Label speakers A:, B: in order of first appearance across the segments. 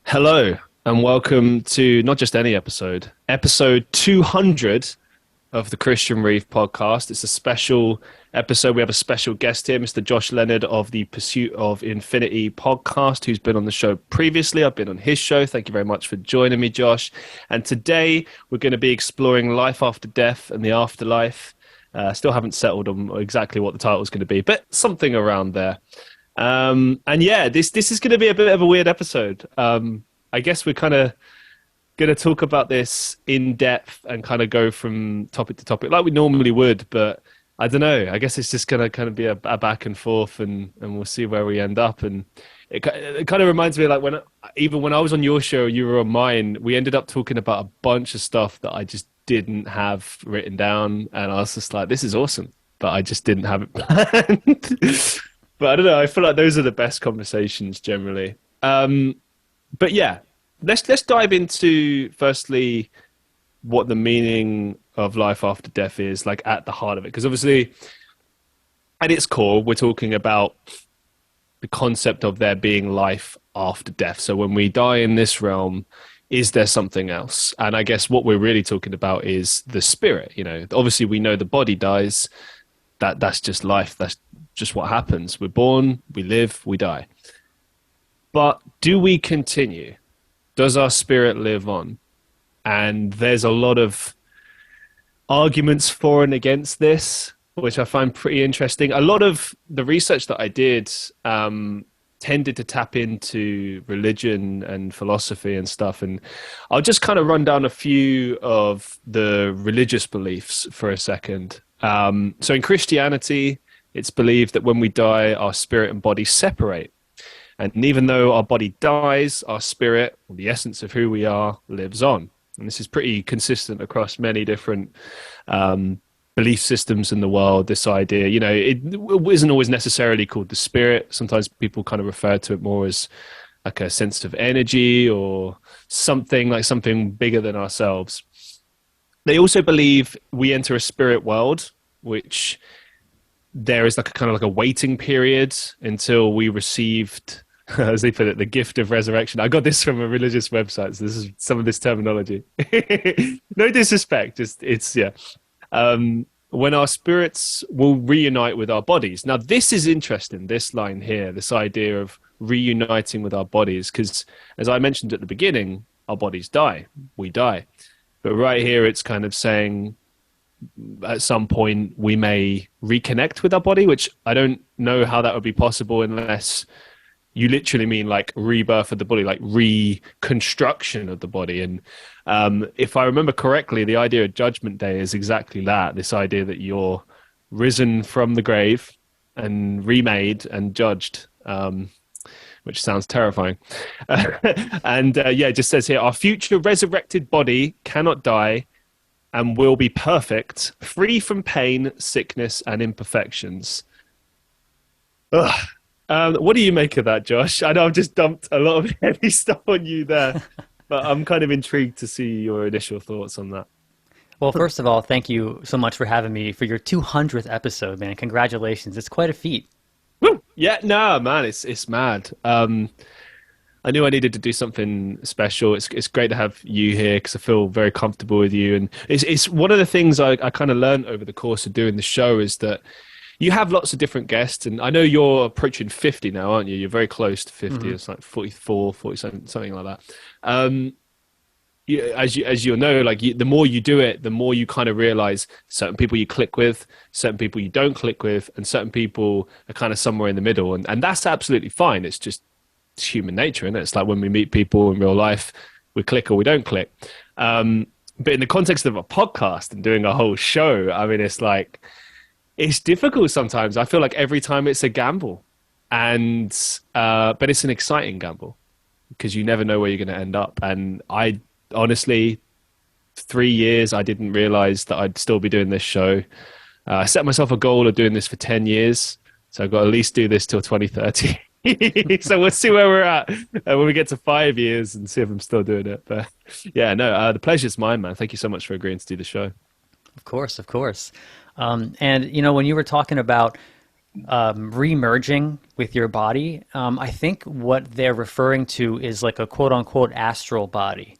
A: Hello, and welcome to not just any episode 200 of the Christian Reeve Podcast. It's a special episode. We have a special guest here, Mr. Josh Leonard of the Pursuit of Infinity podcast, who's been on the show previously. I've been on his show. Thank you very much for joining me, Josh. And today we're going to be exploring life after death and the afterlife. Still haven't settled on exactly what the title is going to be, but something around there. This is going to be a bit of a weird episode. I guess we're kind of going to talk about this in depth and kind of go from topic to topic like we normally would, but I don't know. I guess it's just going to kind of be a back and forth, and we'll see where we end up. And it kind of reminds me, like, when I was on your show, you were on mine, we ended up talking about a bunch of stuff that I just didn't have written down, and I was just like, this is awesome, but I just didn't have it planned. But I don't know. I feel like those are the best conversations generally. But yeah, let's dive into firstly what the meaning of life after death is, like at the heart of it. Because obviously, at its core, we're talking about the concept of there being life after death. So when we die in this realm, is there something else? And I guess what we're really talking about is the spirit. You know, obviously we know the body dies. That's just life. That's just what happens. We're born, we live, we die. But do we continue? Does our spirit live on? And there's a lot of arguments for and against this, which I find pretty interesting. A lot of the research that I did tended to tap into religion and philosophy and stuff. And I'll just kind of run down a few of the religious beliefs for a second. So in Christianity, it's believed that when we die, our spirit and body separate. And even though our body dies, our spirit, or the essence of who we are, lives on. And this is pretty consistent across many different belief systems in the world, this idea. You know, it isn't always necessarily called the spirit. Sometimes people kind of refer to it more as like a sense of energy or something bigger than ourselves. They also believe we enter a spirit world, which there is like a kind of like a waiting period until we received, as they put it, the gift of resurrection. I got this from a religious website, so this is some of this terminology. No disrespect, when our spirits will reunite with our bodies. Now, this is interesting, this line here, this idea of reuniting with our bodies, because as I mentioned at the beginning, our bodies die, we die. But right here, it's kind of saying at some point we may reconnect with our body, which I don't know how that would be possible unless you literally mean like rebirth of the body, like reconstruction of the body. And if I remember correctly, the idea of Judgment Day is exactly that, this idea that you're risen from the grave and remade and judged, which sounds terrifying. It just says here, our future resurrected body cannot die and will be perfect, free from pain, sickness, and imperfections. Ugh. What do you make of that, Josh? I know I've just dumped a lot of heavy stuff on you there, but I'm kind of intrigued to see your initial thoughts on that.
B: Well, first of all, thank you so much for having me for your 200th episode, man. Congratulations. It's quite a feat.
A: Woo! Yeah, no, man, it's mad. I knew I needed to do something special. It's great to have you here because I feel very comfortable with you. And it's one of the things I kind of learned over the course of doing the show is that you have lots of different guests. And I know you're approaching 50 now, aren't you? You're very close to 50. Mm-hmm. It's like 44, 47, something like that. As you'll know, the more you do it, the more you kind of realize certain people you click with, certain people you don't click with, and certain people are kind of somewhere in the middle. And that's absolutely fine. It's human nature, isn't it? It's like when we meet people in real life, we click or we don't click. But in the context of a podcast and doing a whole show, I mean, it's difficult sometimes. I feel like every time it's a gamble, but it's an exciting gamble because you never know where you're going to end up. And I honestly, 3 years, I didn't realize that I'd still be doing this show. I set myself a goal of doing this for 10 years. So I've got to at least do this till 2030. So we'll see where we're at when we get to 5 years and see if I'm still doing it. But yeah, no, the pleasure's mine, man. Thank you so much for agreeing to do the show.
B: Of course, of course. And, you know, when you were talking about remerging with your body. I think what they're referring to is like a quote unquote astral body.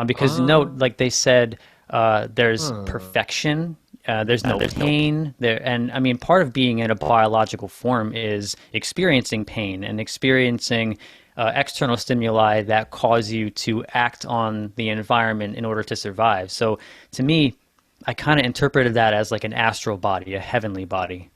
B: Because note,
A: Ah,
B: like they said, there's
A: ah.
B: perfection, there's no pain there, and I mean, part of being in a biological form is experiencing pain and experiencing external stimuli that cause you to act on the environment in order to survive. So, to me, I kind of interpreted that as like an astral body, a heavenly body.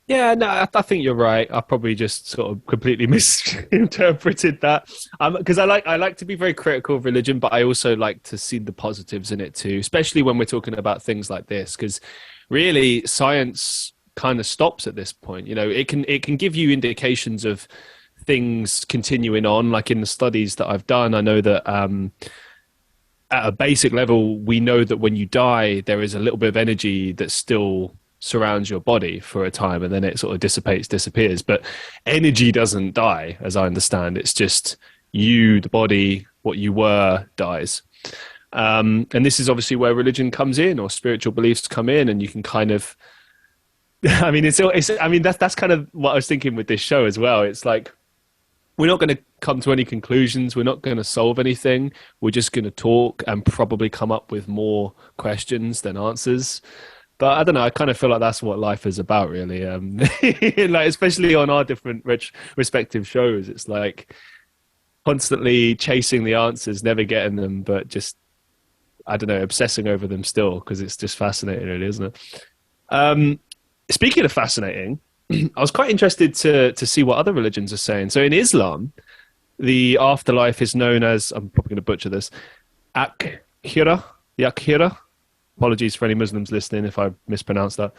A: Yeah, no, I think you're right. I probably just sort of completely misinterpreted that. Because I like to be very critical of religion, but I also like to see the positives in it too, especially when we're talking about things like this. Because really, science kind of stops at this point. You know, it can give you indications of things continuing on. Like in the studies that I've done, I know that at a basic level, we know that when you die, there is a little bit of energy that still surrounds your body for a time and then it sort of disappears. But energy doesn't die, as I understand. It's just you, the body, what you were dies. And this is obviously where religion comes in or spiritual beliefs come in, and you can kind of, I mean, I mean, that's kind of what I was thinking with this show as well. It's like, we're not going to come to any conclusions. We're not going to solve anything. We're just going to talk and probably come up with more questions than answers. But I don't know. I kind of feel like that's what life is about, really. Like especially on our different respective shows, it's like constantly chasing the answers, never getting them, but just I don't know, obsessing over them still because it's just fascinating, really, isn't it? Um, Speaking of fascinating, I was quite interested to see what other religions are saying. So in Islam, the afterlife is known as, I'm probably going to butcher this, akhira, the akhira. Apologies for any Muslims listening if I mispronounce that.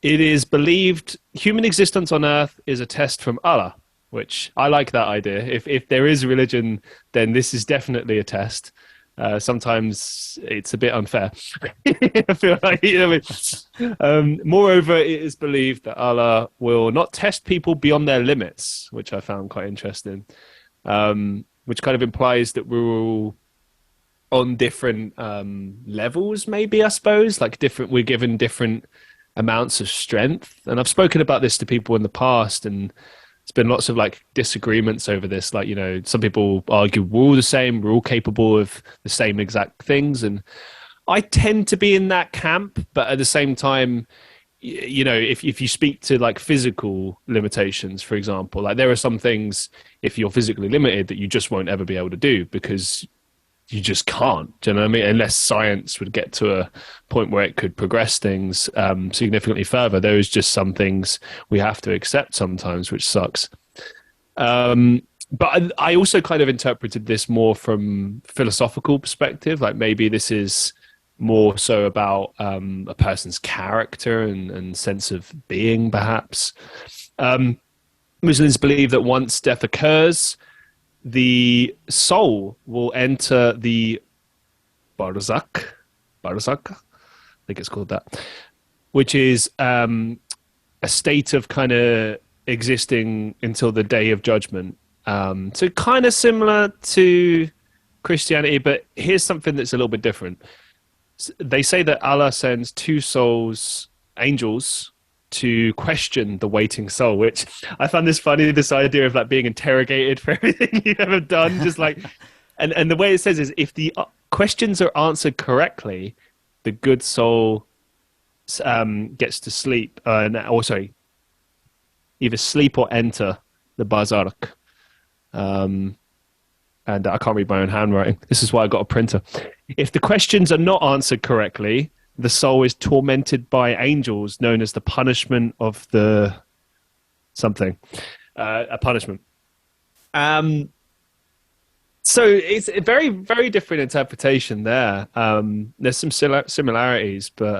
A: It is believed human existence on Earth is a test from Allah, which I like that idea. If there is a religion, then this is definitely a test. Sometimes it's a bit unfair. I feel like, you know, moreover, it is believed that Allah will not test people beyond their limits, which I found quite interesting. Which kind of implies that we're all on different levels, maybe, I suppose, like different, we're given different amounts of strength. And I've spoken about this to people in the past, and there's been lots of like disagreements over this. Like, you know, some people argue we're all the same, we're all capable of the same exact things. And I tend to be in that camp, but at the same time, you know, if you speak to like physical limitations, for example, like there are some things if you're physically limited that you just won't ever be able to do because you just can't. Do you know what I mean? Unless science would get to a point where it could progress things significantly further, there is just some things we have to accept sometimes, which sucks. But I also kind of interpreted this more from philosophical perspective. Like maybe this is more so about a person's character and sense of being, perhaps. Um, Muslims believe that once death occurs, the soul will enter the barzakh, I think it's called that, which is a state of kind of existing until the day of judgment. So kind of similar to Christianity, but here's something that's a little bit different. They say that Allah sends two souls, angels, to question the waiting soul, which I found this funny, this idea of like being interrogated for everything you've ever done. Just like, and the way it says is if the questions are answered correctly, the good soul gets to sleep, or sorry, either sleep or enter the barzakh. And I can't read my own handwriting. This is why I got a printer. If the questions are not answered correctly, the soul is tormented by angels known as the punishment of the something, a punishment. Um, so it's a very, very different interpretation there. There's some similarities, but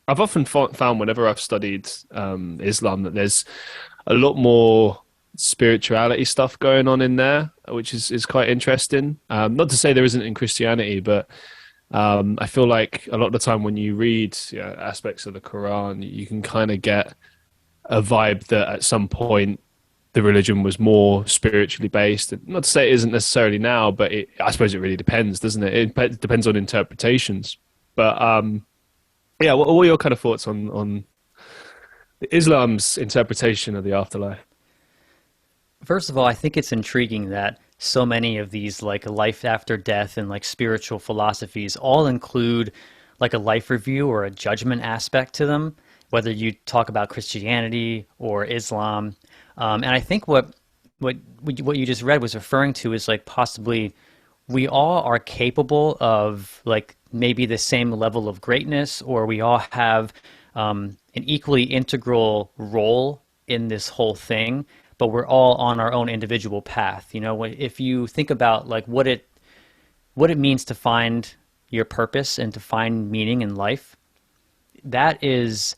A: I've often found whenever I've studied Islam that there's a lot more spirituality stuff going on in there, which is quite interesting. Not to say there isn't in Christianity, but I feel like a lot of the time when you read, you know, aspects of the Quran, you can kind of get a vibe that at some point the religion was more spiritually based. Not to say it isn't necessarily now, but I suppose it really depends, doesn't it? It depends on interpretations. But yeah, what are your kind of thoughts on Islam's interpretation of the afterlife?
B: First of all, I think it's intriguing that so many of these like life after death and like spiritual philosophies all include like a life review or a judgment aspect to them, whether you talk about Christianity or Islam. And I think what you just read was referring to is like possibly we all are capable of like maybe the same level of greatness, or we all have an equally integral role in this whole thing, but we're all on our own individual path. You know, if you think about like what it means to find your purpose and to find meaning in life, that is,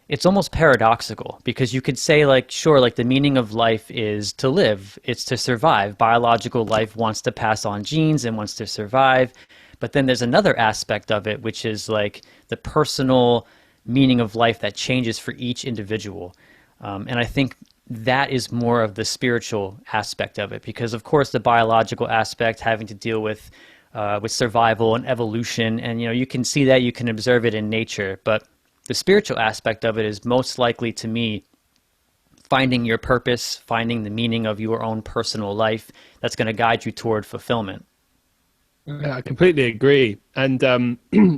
B: it's almost paradoxical because you could say like, sure, like the meaning of life is to live, it's to survive. Biological life wants to pass on genes and wants to survive. But then there's another aspect of it, which is like the personal meaning of life that changes for each individual. And I think that is more of the spiritual aspect of it, because of course the biological aspect having to deal with survival and evolution, and you know, you can see that, you can observe it in nature, but the spiritual aspect of it is most likely to me finding your purpose, finding the meaning of your own personal life that's going to guide you toward fulfillment.
A: Yeah, I completely agree. And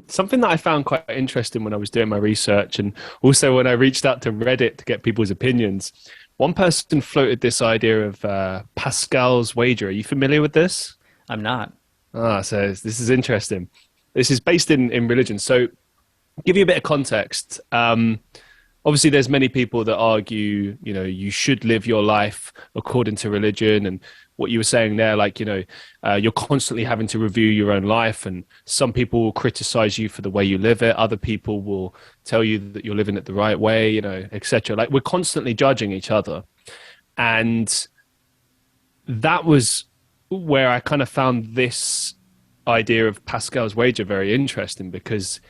A: something that I found quite interesting when I was doing my research, and also when I reached out to Reddit to get people's opinions, one person floated this idea of Pascal's wager. Are you familiar with this?
B: I'm not.
A: So this is interesting. This is based in religion. So give you a bit of context. Obviously, there's many people that argue, you know, you should live your life according to religion, and what you were saying there, like, you know, you're constantly having to review your own life, and some people will criticize you for the way you live it. Other people will tell you that you're living it the right way, you know, etc. Like, we're constantly judging each other. And that was where I kind of found this idea of Pascal's wager very interesting, because,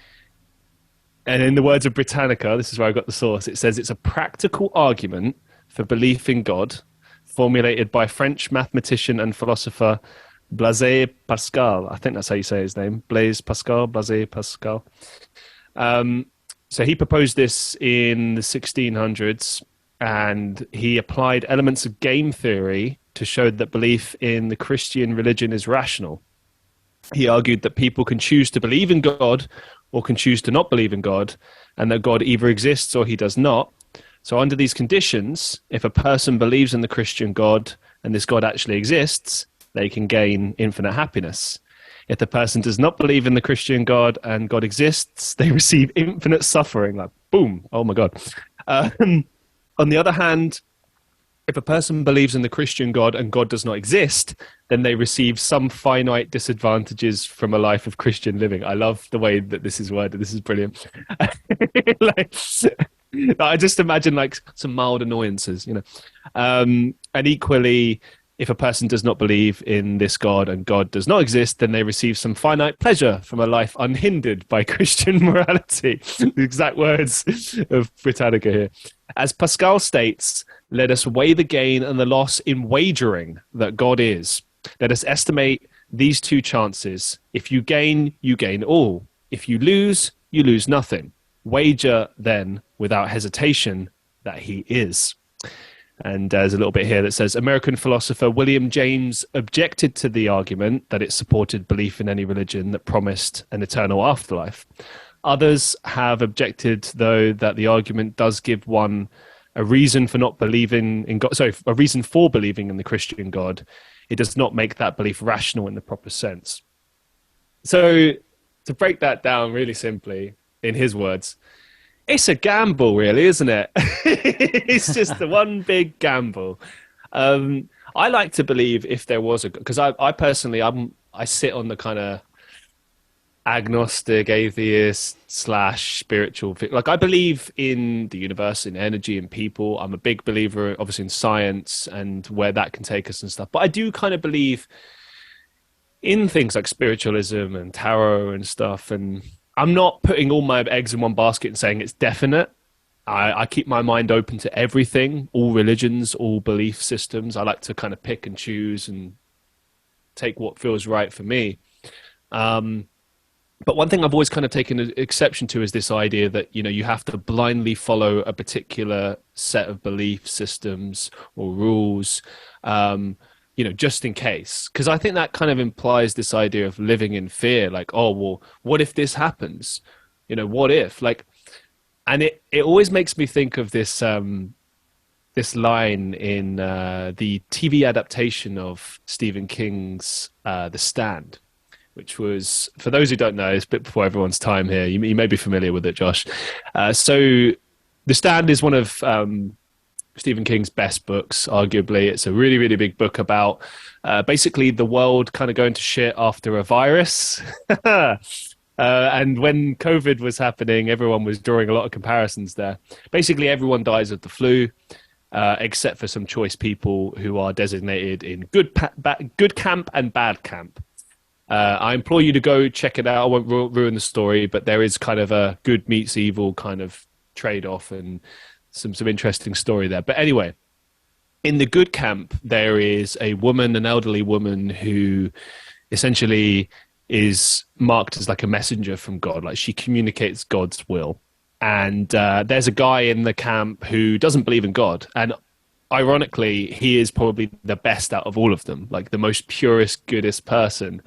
A: and in the words of Britannica, this is where I got the source, it says it's a practical argument for belief in God, formulated by French mathematician and philosopher Blaise Pascal. I think that's how you say his name. Blaise Pascal, Blaise Pascal. So he proposed this in the 1600s, and he applied elements of game theory to show that belief in the Christian religion is rational. He argued that people can choose to believe in God or can choose to not believe in God, and that God either exists or he does not. So under these conditions, if a person believes in the Christian God and this God actually exists, they can gain infinite happiness. If the person does not believe in the Christian God and God exists, they receive infinite suffering. Like, boom, oh my God. On the other hand, if a person believes in the Christian God and God does not exist, then they receive some finite disadvantages from a life of Christian living. I love the way that this is worded. This is brilliant. Like, I just imagine like some mild annoyances, you know. And equally, if a person does not believe in this God and God does not exist, then they receive some finite pleasure from a life unhindered by Christian morality. The exact words of Britannica here. As Pascal states, let us weigh the gain and the loss in wagering that God is. Let us estimate these two chances. If you gain all. If you lose nothing. Wager, then, without hesitation, that he is. And there's a little bit here that says, American philosopher William James objected to the argument that it supported belief in any religion that promised an eternal afterlife. Others have objected, though, that the argument does give one a reason for not believing in God. Sorry, a reason for believing in the Christian God. It does not make that belief rational in the proper sense. So, to break that down really simply, in his words, it's a gamble, really, isn't it? It's just the one big gamble. I like to believe if there was because I personally, I sit on the kind of agnostic, atheist / spiritual. Like, I believe in the universe, in energy, in people. I'm a big believer, obviously, in science and where that can take us and stuff. But I do kind of believe in things like spiritualism and tarot and stuff. And I'm not putting all my eggs in one basket and saying it's definite. I keep my mind open to everything, all religions, all belief systems. I like to kind of pick and choose and take what feels right for me. But one thing I've always kind of taken an exception to is this idea that, you have to blindly follow a particular set of belief systems or rules, just in case. Because I think that kind of implies this idea of living in fear, like, oh, well, what if this happens? What if? Like, and it always makes me think of this line in the TV adaptation of Stephen King's The Stand, which was, for those who don't know, it's a bit before everyone's time here. You may be familiar with it, Josh. So The Stand is one of Stephen King's best books, arguably. It's a really, really big book about basically the world kind of going to shit after a virus. And when COVID was happening, everyone was drawing a lot of comparisons there. Basically, everyone dies of the flu, except for some choice people who are designated in good camp and bad camp. I implore you to go check it out. I won't ruin the story, but there is kind of a good meets evil kind of trade-off and some interesting story there. But anyway, in the good camp, there is a woman, an elderly woman, who essentially is marked as like a messenger from God. Like, she communicates God's will. And there's a guy in the camp who doesn't believe in God. And ironically, he is probably the best out of all of them, like the most purest, goodest person,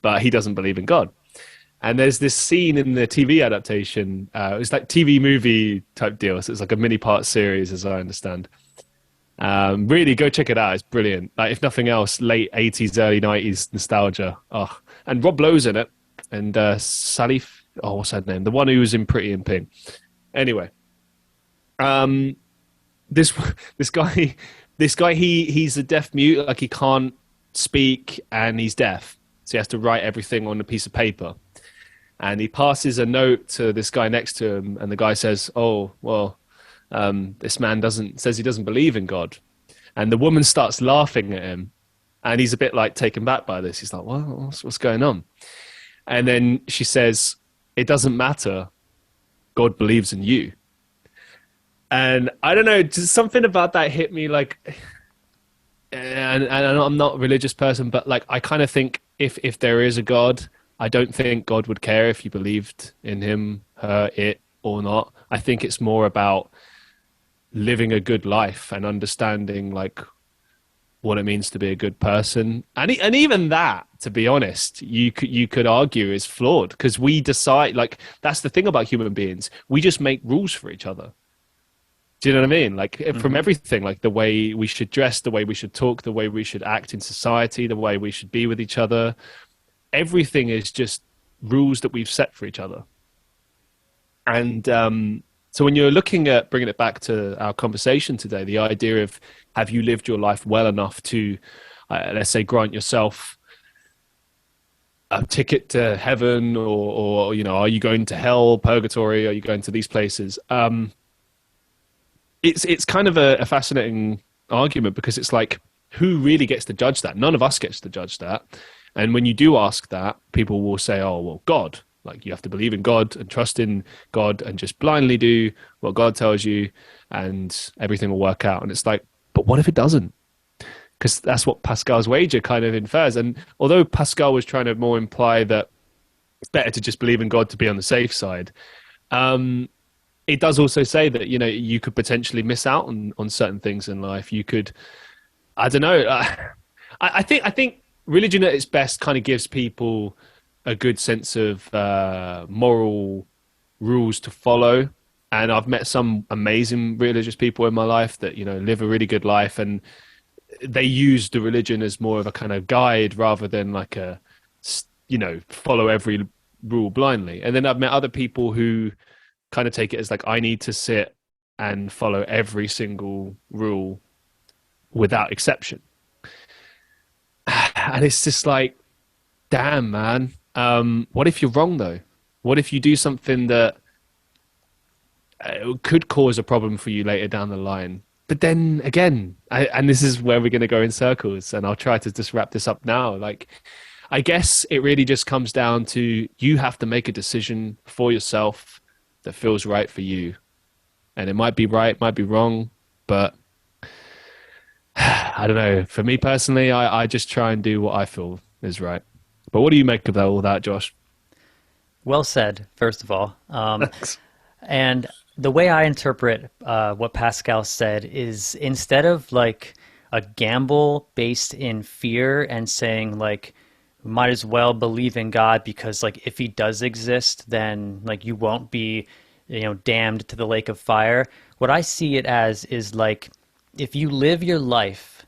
A: but he doesn't believe in God. And there's this scene in the TV adaptation. It's like TV movie type deal. So it's like a mini part series, as I understand. Really, go check it out. It's brilliant. Like, if nothing else, late 80s, early 90s nostalgia. Oh, and Rob Lowe's in it. And Sally, what's her name? The one who was in Pretty in Pink. Anyway, this guy, he's a deaf mute. Like, he can't speak and he's deaf. So he has to write everything on a piece of paper. And he passes a note to this guy next to him, and the guy says, "Oh, well, this man says he doesn't believe in God." And the woman starts laughing at him, and he's a bit like taken back by this. He's like, "Well, what's going on?" And then she says, "It doesn't matter. God believes in you." And I don't know, just something about that hit me, like, and I'm not a religious person, but like, I kind of think if there is a God, I don't think God would care if you believed in him, her, it, or not. I think it's more about living a good life and understanding like what it means to be a good person. And even that, to be honest, you could argue is flawed, because we decide, like, that's the thing about human beings. We just make rules for each other. Do you know what I mean? Like, from everything, like the way we should dress, the way we should talk, the way we should act in society, the way we should be with each other. Everything is just rules that we've set for each other. And so when you're looking at bringing it back to our conversation today, the idea of, have you lived your life well enough to, let's say, grant yourself a ticket to heaven, or are you going to hell, purgatory? Are you going to these places? It's kind of a fascinating argument, because it's like, who really gets to judge that? None of us gets to judge that. And when you do ask that, people will say, "Oh, well, God." Like, you have to believe in God and trust in God and just blindly do what God tells you, and everything will work out. And it's like, but what if it doesn't? Because that's what Pascal's wager kind of infers. And although Pascal was trying to more imply that it's better to just believe in God to be on the safe side, it does also say that, you could potentially miss out on certain things in life. You could, I don't know. I think religion at its best kind of gives people a good sense of moral rules to follow. And I've met some amazing religious people in my life that, live a really good life, and they use the religion as more of a kind of guide rather than like a, follow every rule blindly. And then I've met other people who kind of take it as like, I need to sit and follow every single rule without exception. And it's just like, damn, man. What if you're wrong, though? What if you do something that could cause a problem for you later down the line? But then again, and this is where we're going to go in circles, and I'll try to just wrap this up now. Like, I guess it really just comes down to, you have to make a decision for yourself that feels right for you. And it might be right, might be wrong, but I don't know. For me personally, I just try and do what I feel is right. But what do you make of all that, Josh?
B: Well said, first of all. And the way I interpret what Pascal said is instead of like a gamble based in fear and saying like might as well believe in God because like if he does exist, then like you won't be, damned to the lake of fire. What I see it as is like if you live your life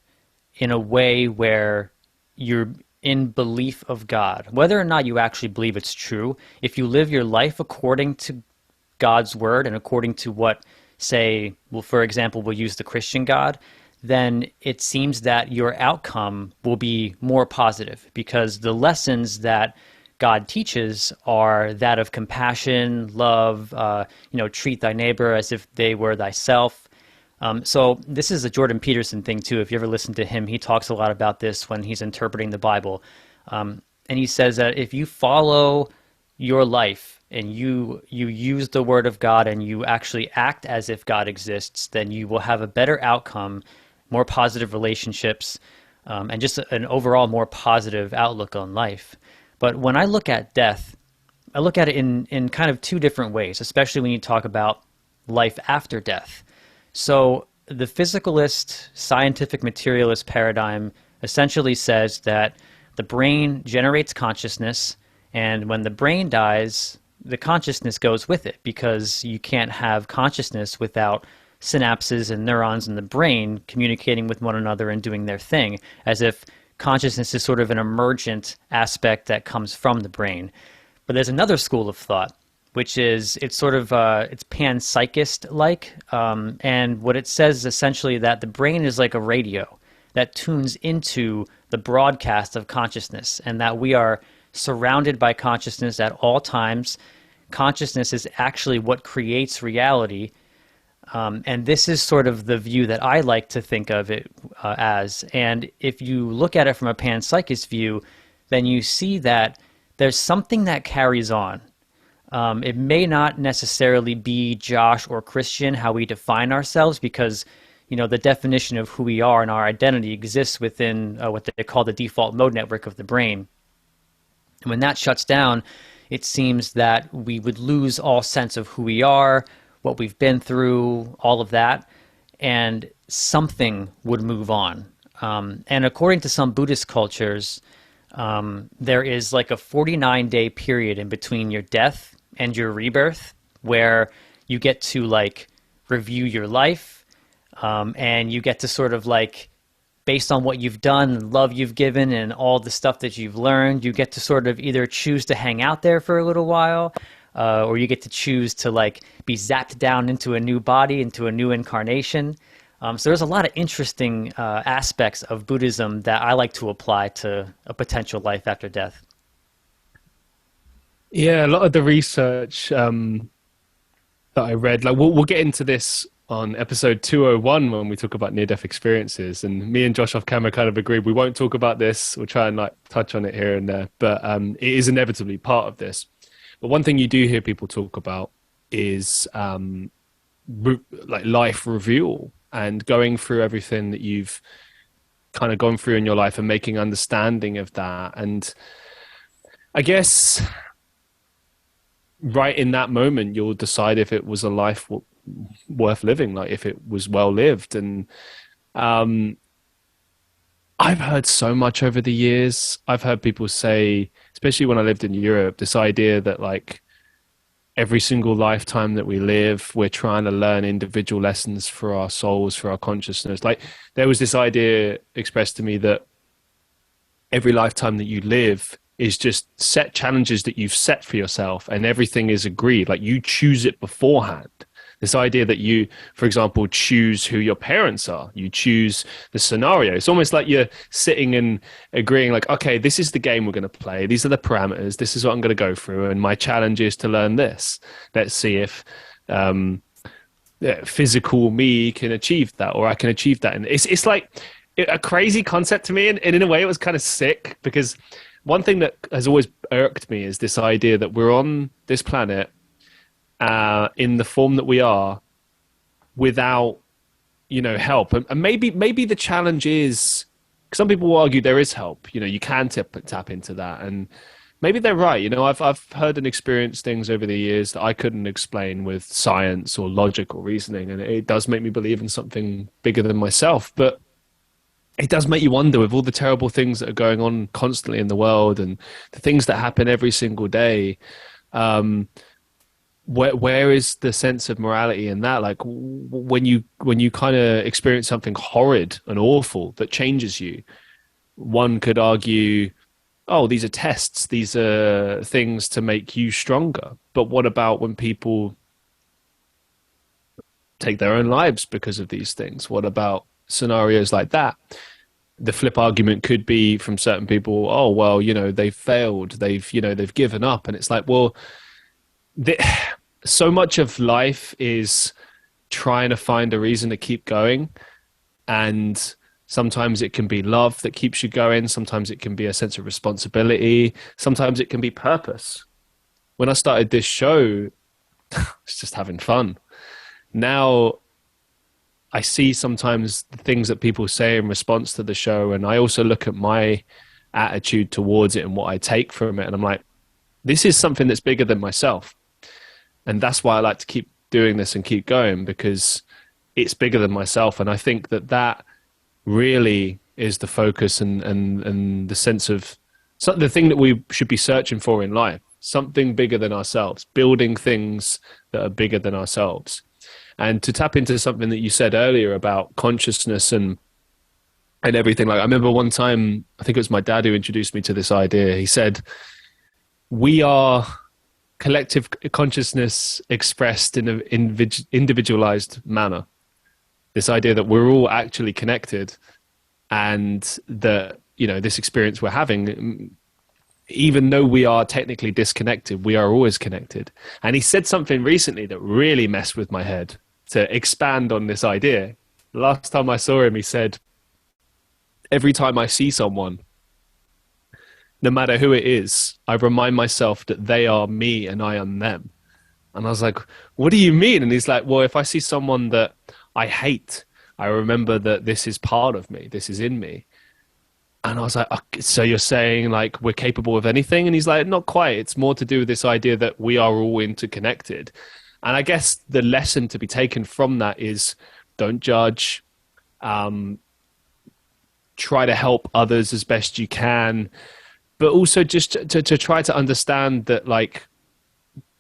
B: in a way where you're in belief of God, whether or not you actually believe it's true, if you live your life according to God's word and according to what, say, well, for example, we'll use the Christian God, then it seems that your outcome will be more positive because the lessons that God teaches are that of compassion, love, treat thy neighbor as if they were thyself. So this is a Jordan Peterson thing too. If you ever listen to him, he talks a lot about this when he's interpreting the Bible. And he says that if you follow your life and you use the word of God and you actually act as if God exists, then you will have a better outcome, more positive relationships, and just an overall more positive outlook on life. But when I look at death, I look at it in kind of two different ways, especially when you talk about life after death. So the physicalist, scientific materialist paradigm essentially says that the brain generates consciousness, and when the brain dies, the consciousness goes with it because you can't have consciousness without synapses and neurons in the brain communicating with one another and doing their thing, as if consciousness is sort of an emergent aspect that comes from the brain. But there's another school of thought, which is it's sort of it's panpsychist like, and what it says is essentially that the brain is like a radio that tunes into the broadcast of consciousness, and that we are surrounded by consciousness at all times. Consciousness is actually what creates reality, and this is sort of the view that I like to think of it as. And if you look at it from a panpsychist view, then you see that there's something that carries on. It may not necessarily be Josh or Christian how we define ourselves because, the definition of who we are and our identity exists within what they call the default mode network of the brain. And when that shuts down, it seems that we would lose all sense of who we are, what we've been through, all of that, and something would move on. And according to some Buddhist cultures, there is like a 49-day period in between your death and your rebirth where you get to like review your life, and you get to sort of like, based on what you've done, love you've given, and all the stuff that you've learned, you get to sort of either choose to hang out there for a little while, or you get to choose to like be zapped down into a new body, into a new incarnation. So there's a lot of interesting aspects of Buddhism that I like to apply to a potential life after death.
A: Yeah, a lot of the research that I read, like we'll get into this on episode 201 when we talk about near-death experiences, and me and Josh off camera kind of agreed we won't talk about this. We'll try and like touch on it here and there, but it is inevitably part of this. But one thing you do hear people talk about is like life reveal and going through everything that you've kind of gone through in your life and making understanding of that. And I guess right in that moment, you'll decide if it was a life worth living, like if it was well lived. And I've heard so much over the years. I've heard people say, especially when I lived in Europe, this idea that like every single lifetime that we live, we're trying to learn individual lessons for our souls, for our consciousness. Like there was this idea expressed to me that every lifetime that you live is just set challenges that you've set for yourself, and everything is agreed. Like you choose it beforehand. This idea that you, for example, choose who your parents are, you choose the scenario. It's almost like you're sitting and agreeing like, okay, this is the game we're going to play. These are the parameters. This is what I'm going to go through. And my challenge is to learn this. Let's see if physical me can achieve that, or I can achieve that. And it's like a crazy concept to me. And in a way, it was kind of sick, because one thing that has always irked me is this idea that we're on this planet in the form that we are without, help. And maybe the challenge is, some people will argue there is help. You can tap into that. And maybe they're right. You know, I've heard and experienced things over the years that I couldn't explain with science or logical reasoning, and it does make me believe in something bigger than myself. But it does make you wonder, with all the terrible things that are going on constantly in the world and the things that happen every single day. Where is the sense of morality in that? Like when you kind of experience something horrid and awful that changes you, one could argue, oh, these are tests, these are things to make you stronger. But what about when people take their own lives because of these things? What about scenarios like that? The flip argument could be from certain people, oh, well, you know, they've failed, they've given up. And it's like, well, so much of life is trying to find a reason to keep going. And sometimes it can be love that keeps you going. Sometimes it can be a sense of responsibility. Sometimes it can be purpose. When I started this show, it's just having fun. Now I see sometimes the things that people say in response to the show, and I also look at my attitude towards it and what I take from it. And I'm like, this is something that's bigger than myself. And that's why I like to keep doing this and keep going, because it's bigger than myself. And I think that really is the focus and the sense of the thing that we should be searching for in life, something bigger than ourselves, building things that are bigger than ourselves. And to tap into something that you said earlier about consciousness and everything, like I remember one time, I think it was my dad who introduced me to this idea. He said, we are collective consciousness expressed in an individualized manner. This idea that we're all actually connected, and that, you know, this experience we're having, even though we are technically disconnected, we are always connected. And he said something recently that really messed with my head to expand on this idea. Last time I saw him, he said, every time I see someone, no matter who it is, I remind myself that they are me and I am them. And I was like, what do you mean? And he's like, well, if I see someone that I hate, I remember that this is part of me, this is in me. And I was like, okay, so you're saying like we're capable of anything? And he's like, not quite. It's more to do with this idea that we are all interconnected. And I guess the lesson to be taken from that is don't judge, try to help others as best you can, but also just to try to understand that like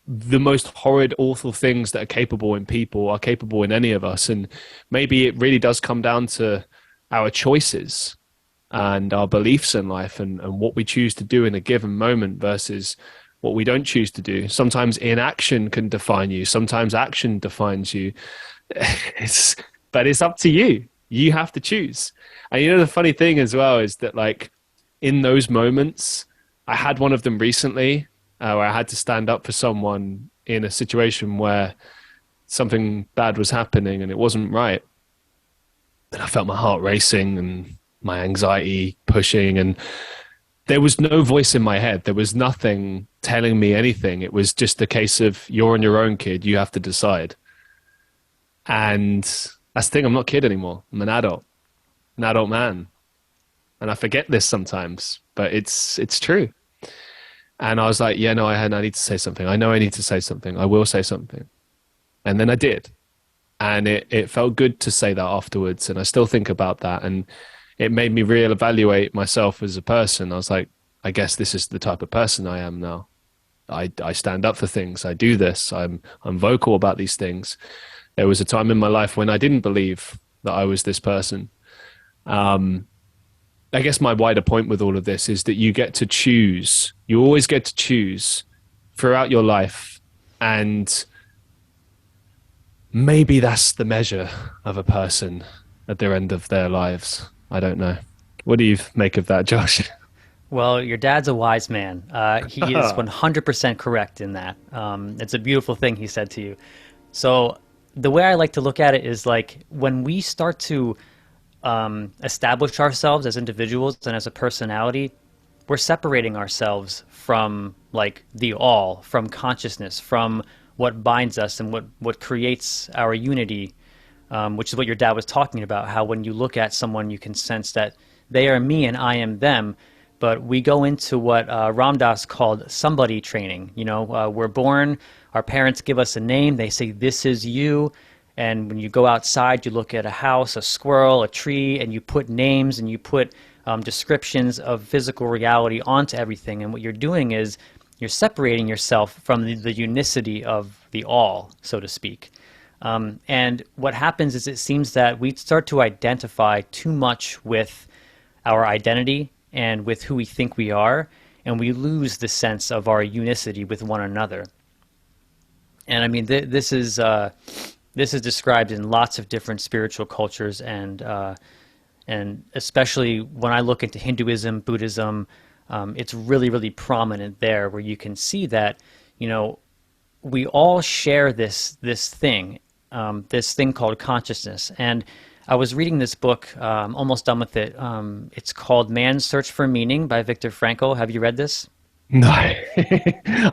A: the most horrid, awful things that are capable in people are capable in any of us. And maybe it really does come down to our choices and our beliefs in life and what we choose to do in a given moment versus what we don't choose to do. Sometimes inaction can define you. Sometimes action defines you. But it's up to you. You have to choose. And you know, the funny thing as well is that like in those moments, I had one of them recently where I had to stand up for someone in a situation where something bad was happening and it wasn't right. And I felt my heart racing and my anxiety pushing, and there was no voice in my head. There was nothing telling me anything. It was just a case of, you're on your own, kid. You have to decide. And that's the thing. I'm not a kid anymore. I'm an adult man. And I forget this sometimes, but it's true. And I was like, yeah, no, I need to say something. I know I need to say something. I will say something. And then I did. And it felt good to say that afterwards. And I still think about that. And it made me reevaluate myself as a person. I was like, I guess this is the type of person I am now. I stand up for things. I do this. I'm vocal about these things. There was a time in my life when I didn't believe that I was this person. I guess my wider point with all of this is that you get to choose. You always get to choose throughout your life. And maybe that's the measure of a person at the end of their lives. I don't know. What do you make of that, Josh?
B: Well, your dad's a wise man. He is 100% correct in that. It's a beautiful thing he said to you. So the way I like to look at it is like when we start to establish ourselves as individuals and as a personality, we're separating ourselves from like the all, from consciousness, from what binds us and what creates our unity, which is what your dad was talking about, how when you look at someone, you can sense that they are me and I am them. but we go into what Ram Dass called somebody training. We're born, our parents give us a name, they say, this is you. And when you go outside, you look at a house, a squirrel, a tree, and you put names and you put descriptions of physical reality onto everything. And what you're doing is you're separating yourself from the unicity of the all, so to speak. And what happens is it seems that we start to identify too much with our identity and with who we think we are, and we lose the sense of our unicity with one another. And I mean, this is described in lots of different spiritual cultures, and especially when I look into Hinduism, Buddhism, it's really, really prominent there, where you can see that, we all share this thing called consciousness. And I was reading this book, almost done with it. It's called Man's Search for Meaning by Viktor Frankl. Have you read this?
A: No,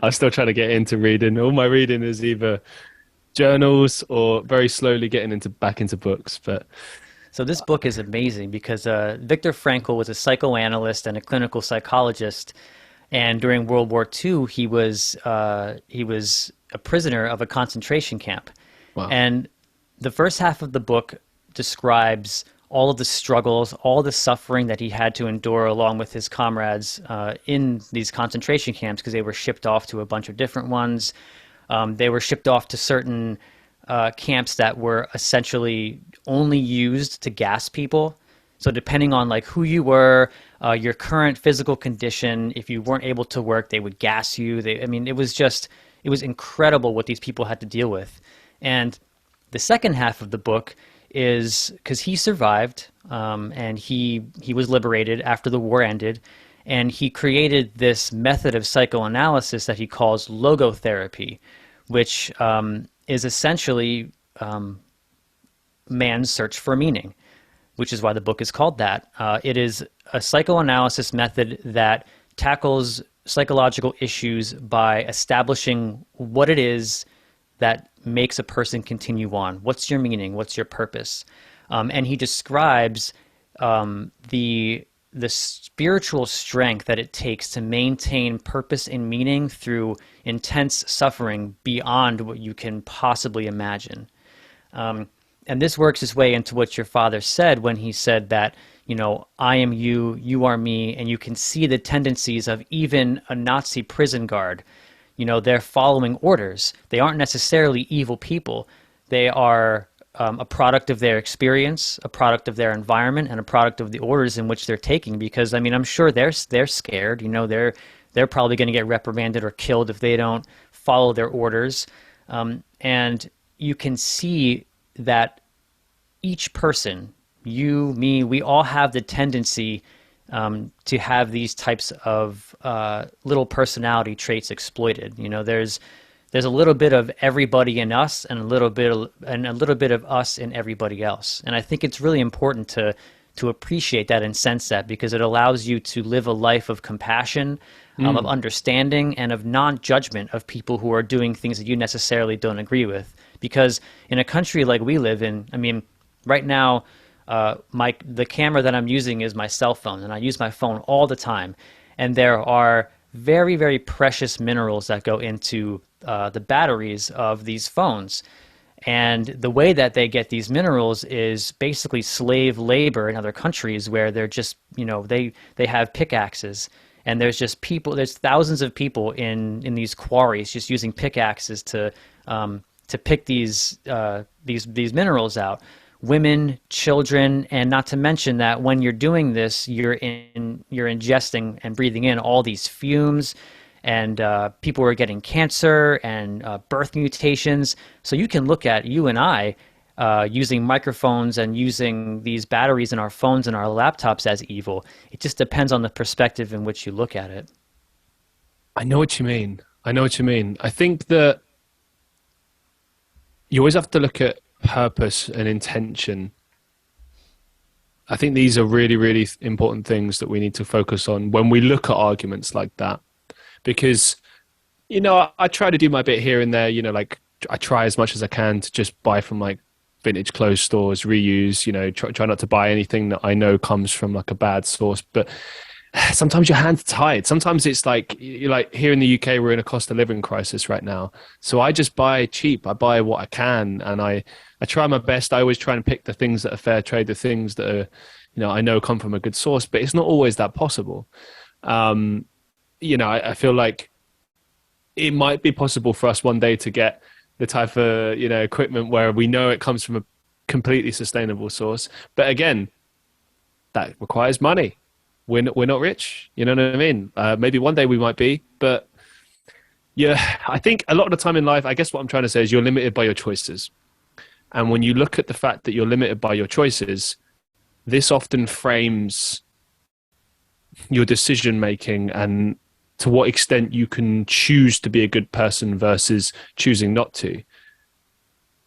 A: I'm still trying to get into reading. All my reading is either journals or very slowly getting back into books. But
B: so this book is amazing because Viktor Frankl was a psychoanalyst and a clinical psychologist, and during World War II, he was a prisoner of a concentration camp.
A: Wow.
B: And the first half of the book describes all of the struggles, all the suffering that he had to endure along with his comrades in these concentration camps, because they were shipped off to a bunch of different ones. They were shipped off to certain camps that were essentially only used to gas people. So depending on like who you were, your current physical condition, if you weren't able to work, they would gas you. It was incredible what these people had to deal with. And the second half of the book is because he survived, and he was liberated after the war ended, and he created this method of psychoanalysis that he calls logotherapy, which is essentially man's search for meaning, which is why the book is called that. It is a psychoanalysis method that tackles psychological issues by establishing what it is that makes a person continue on. What's your meaning? What's your purpose? And he describes the spiritual strength that it takes to maintain purpose and meaning through intense suffering beyond what you can possibly imagine. And this works its way into what your father said when he said that, I am you, you are me, and you can see the tendencies of even a Nazi prison guard. They're following orders. They aren't necessarily evil people. They are a product of their experience, a product of their environment, and a product of the orders in which they're taking. Because I'm sure they're scared. They're probably going to get reprimanded or killed if they don't follow their orders. And you can see that each person, you, me, we all have the tendency to have these types of little personality traits exploited. There's a little bit of everybody in us, and a little bit of us in everybody else. And I think it's really important to appreciate that and sense that, because it allows you to live a life of compassion, of understanding, and of non-judgment of people who are doing things that you necessarily don't agree with. Because in a country like we live in, right now, the camera that I'm using is my cell phone, and I use my phone all the time. And there are very, very precious minerals that go into the batteries of these phones. And the way that they get these minerals is basically slave labor in other countries, where they're just, they have pickaxes, and there's thousands of people in these quarries just using pickaxes to pick these minerals out. Women, children, and not to mention that when you're doing this, you're ingesting and breathing in all these fumes, and people are getting cancer and birth mutations. So you can look at you and I using microphones and using these batteries in our phones and our laptops as evil. It just depends on the perspective in which you look at it.
A: I know what you mean. I think that you always have to look at purpose and intention. I think these are really, really important things that we need to focus on when we look at arguments like that. Because, I try to do my bit here and there, I try as much as I can to just buy from like vintage clothes stores, reuse, try not to buy anything that I know comes from like a bad source. But sometimes your hands are tied. Sometimes it's like, you're like, here in the UK, we're in a cost of living crisis right now. So I just buy cheap. I buy what I can, and I try my best. I always try and pick the things that are fair trade, the things that are, I know come from a good source, but it's not always that possible. Um, I feel like it might be possible for us one day to get the type of, equipment where we know it comes from a completely sustainable source. But again, that requires money. We're not rich. You know what I mean? Maybe one day we might be, but yeah, I think a lot of the time in life, I guess what I'm trying to say is you're limited by your choices. And when you look at the fact that you're limited by your choices, this often frames your decision making and to what extent you can choose to be a good person versus choosing not to.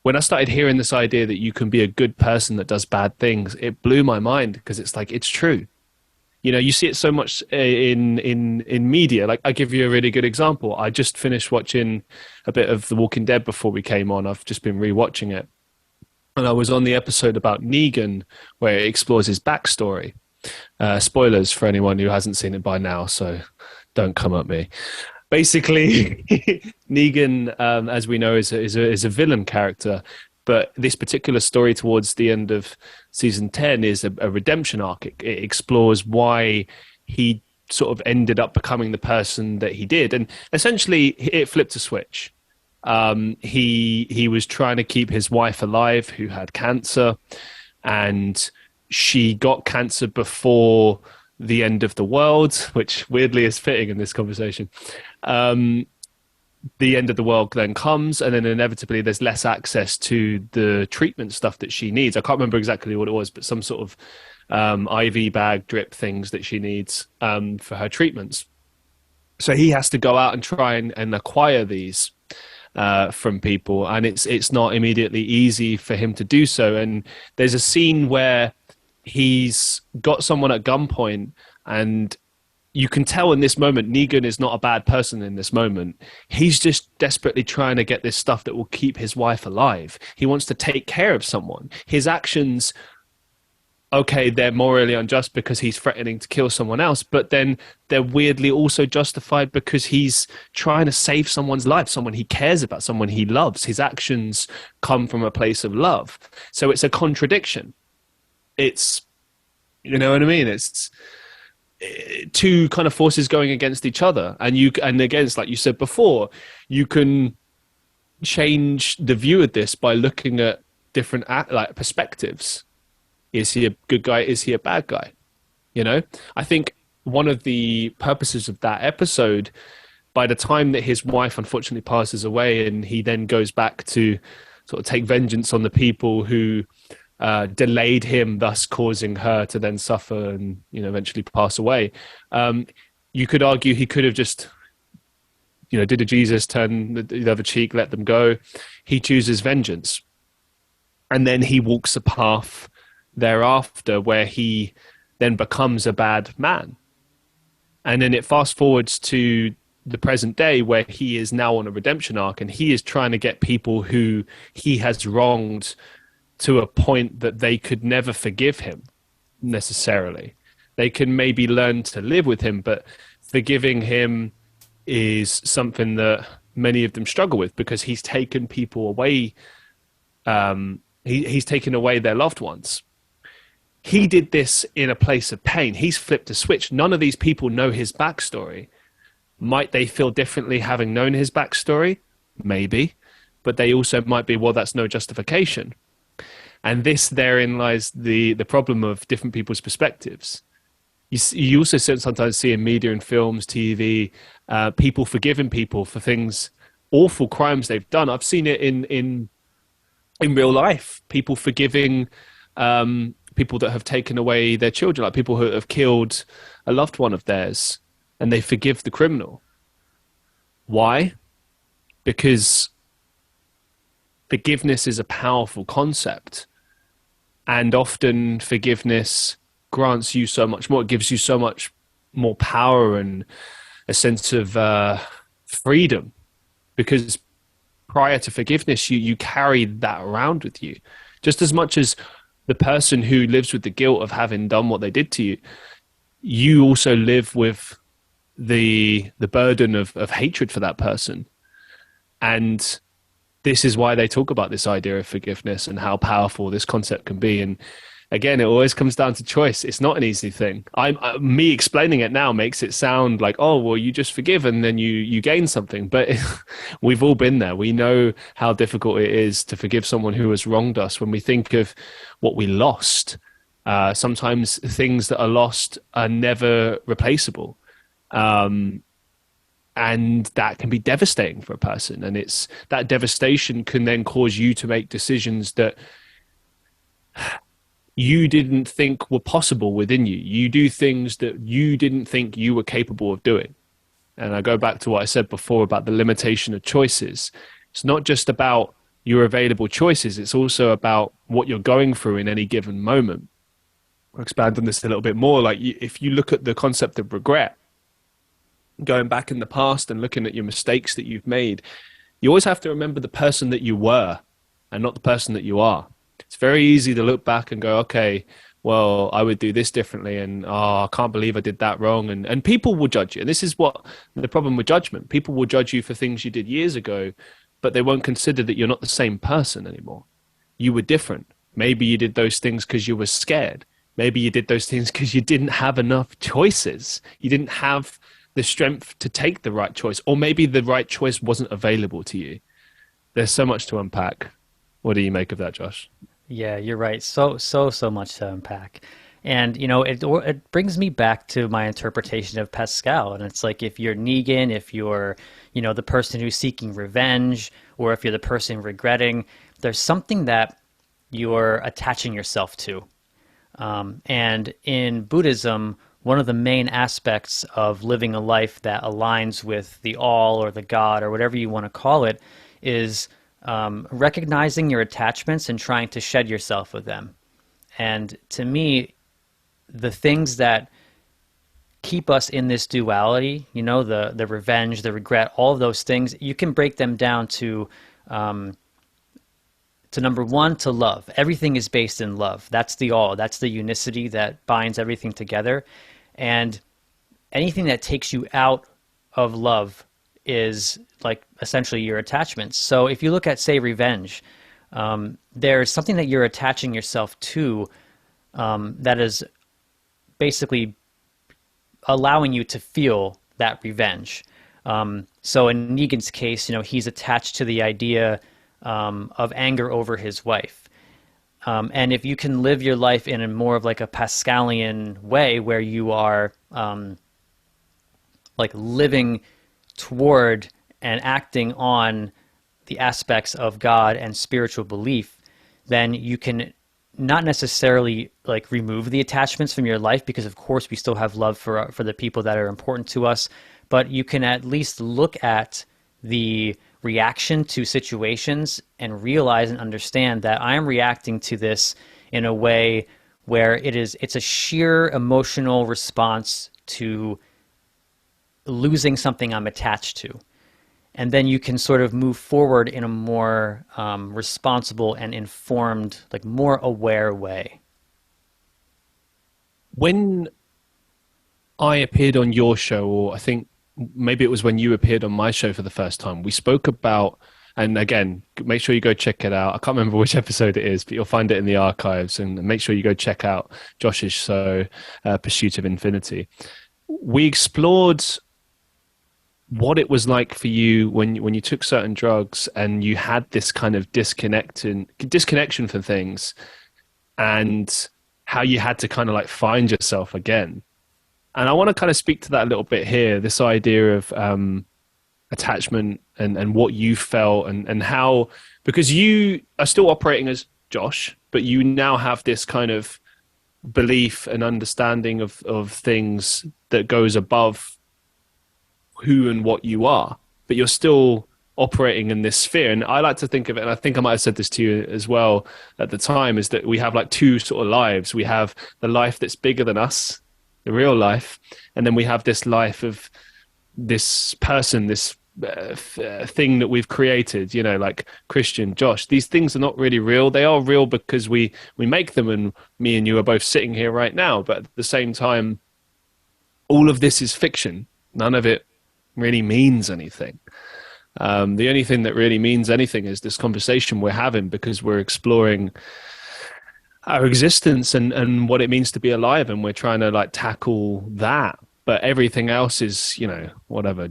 A: When I started hearing this idea that you can be a good person that does bad things, it blew my mind, because it's like, it's true. You see it so much in media. Like, I give you a really good example. I just finished watching a bit of The Walking Dead before we came on. I've just been rewatching it. And I was on the episode about Negan, where it explores his backstory. Spoilers for anyone who hasn't seen it by now, so don't come at me. Basically, Negan, as we know, is a villain character. But this particular story towards the end of season 10 is a redemption arc. It explores why he sort of ended up becoming the person that he did. And essentially, it flipped a switch. He was trying to keep his wife alive, who had cancer, and she got cancer before the end of the world, which weirdly is fitting in this conversation. The end of the world then comes, and then inevitably there's less access to the treatment stuff that she needs. I can't remember exactly what it was, but some sort of IV bag drip things that she needs for her treatments. So he has to go out and try and acquire these from people, and it's not immediately easy for him to do so. And there's a scene where he's got someone at gunpoint, and you can tell in this moment, Negan is not a bad person in this moment. He's just desperately trying to get this stuff that will keep his wife alive. He wants to take care of someone. His actions, okay, they're morally unjust because he's threatening to kill someone else, but then they're weirdly also justified because he's trying to save someone's life, someone he cares about, someone he loves. His actions come from a place of love. So it's a contradiction. It's, you know what I mean? It's two kind of forces going against each other, and against, like you said before, you can change the view of this by looking at different perspectives. Is he a good guy? Is he a bad guy? I think one of the purposes of that episode, by the time that his wife unfortunately passes away and he then goes back to sort of take vengeance on the people who delayed him, thus causing her to then suffer and eventually pass away. You could argue he could have just did a Jesus, turn the other cheek, let them go. He chooses vengeance, and then he walks a path thereafter where he then becomes a bad man. And then it fast forwards to the present day where he is now on a redemption arc, and he is trying to get people who he has wronged to a point that they could never forgive him necessarily. They can maybe learn to live with him, but forgiving him is something that many of them struggle with, because he's taken people away. He's taken away their loved ones. He did this in a place of pain. He's flipped a switch. None of these people know his backstory. Might they feel differently having known his backstory? Maybe. But they also might be, well, that's no justification. And therein lies the problem of different people's perspectives. You also sometimes see in media and films, TV, people forgiving people for things, awful crimes they've done. I've seen it in real life. People forgiving people that have taken away their children, like people who have killed a loved one of theirs, and they forgive the criminal. Why? Because forgiveness is a powerful concept. And often forgiveness grants you so much more. It gives you so much more power and a sense of freedom, because prior to forgiveness, you carry that around with you. Just as much as the person who lives with the guilt of having done what they did to you, you also live with the burden of hatred for that person. And this is why they talk about this idea of forgiveness and how powerful this concept can be. And again, it always comes down to choice. It's not an easy thing. Me explaining it now makes it sound like, oh, well, you just forgive and then you gain something. But we've all been there. We know how difficult it is to forgive someone who has wronged us. When we think of what we lost, sometimes things that are lost are never replaceable. And that can be devastating for a person. And it's that devastation can then cause you to make decisions that you didn't think were possible within you. You do things that you didn't think you were capable of doing. And I go back to what I said before about the limitation of choices. It's not just about your available choices. It's also about what you're going through in any given moment. I'll expand on this a little bit more. Like if you look at the concept of regret, going back in the past and looking at your mistakes that you've made, you always have to remember the person that you were and not the person that you are. It's very easy to look back and go, okay, well, I would do this differently, and I can't believe I did that wrong. And people will judge you. And this is what the problem with judgment. People will judge you for things you did years ago, but they won't consider that you're not the same person anymore. You were different. Maybe you did those things because you were scared. Maybe you did those things because you didn't have enough choices. You didn't have the strength to take the right choice, or maybe the right choice wasn't available to you. There's so much to unpack. What do you make of that, Josh?
B: Yeah, you're right. So much to unpack. And, it brings me back to my interpretation of Pascal. And it's like, if you're Negan, if you're, the person who's seeking revenge, or if you're the person regretting, there's something that you're attaching yourself to. And in Buddhism, one of the main aspects of living a life that aligns with the all or the God or whatever you want to call it is recognizing your attachments and trying to shed yourself of them. And to me, the things that keep us in this duality, the revenge, the regret, all of those things, you can break them down to number one, to love. Everything is based in love. That's the all. That's the unicity that binds everything together. And anything that takes you out of love is like essentially your attachments. So if you look at, say, revenge, there's something that you're attaching yourself to that is basically allowing you to feel that revenge. So in Negan's case, he's attached to the idea of anger over his wife. And if you can live your life in a more of like a Pascalian way, where you are like living toward and acting on the aspects of God and spiritual belief, then you can not necessarily like remove the attachments from your life, because of course we still have love for the people that are important to us, but you can at least look at the reaction to situations and realize and understand that I am reacting to this in a way where it's a sheer emotional response to losing something I'm attached to. And then you can sort of move forward in a more responsible and informed, like more aware way.
A: When I appeared on your show, or I think maybe it was when you appeared on my show for the first time, we spoke about, and again, make sure you go check it out. I can't remember which episode it is, but you'll find it in the archives, and make sure you go check out Josh's show, Pursuit of Infinity. We explored what it was like for you when you took certain drugs and you had this kind of disconnection from things, and how you had to kind of like find yourself again. And I want to kind of speak to that a little bit here, this idea of attachment and what you felt and how, because you are still operating as Josh, but you now have this kind of belief and understanding of things that goes above who and what you are, but you're still operating in this sphere. And I like to think of it, and I think I might have said this to you as well at the time, is that we have like two sort of lives. We have the life that's bigger than us, the real life, and then we have this life of this person, this thing that we've created, like Christian, Josh. These things are not really real. They are real because we make them, and me and you are both sitting here right now, but at the same time, all of this is fiction. None of it really means anything. The only thing that really means anything is this conversation we're having, because we're exploring our existence and what it means to be alive, and we're trying to like tackle that. But everything else is, you know, whatever,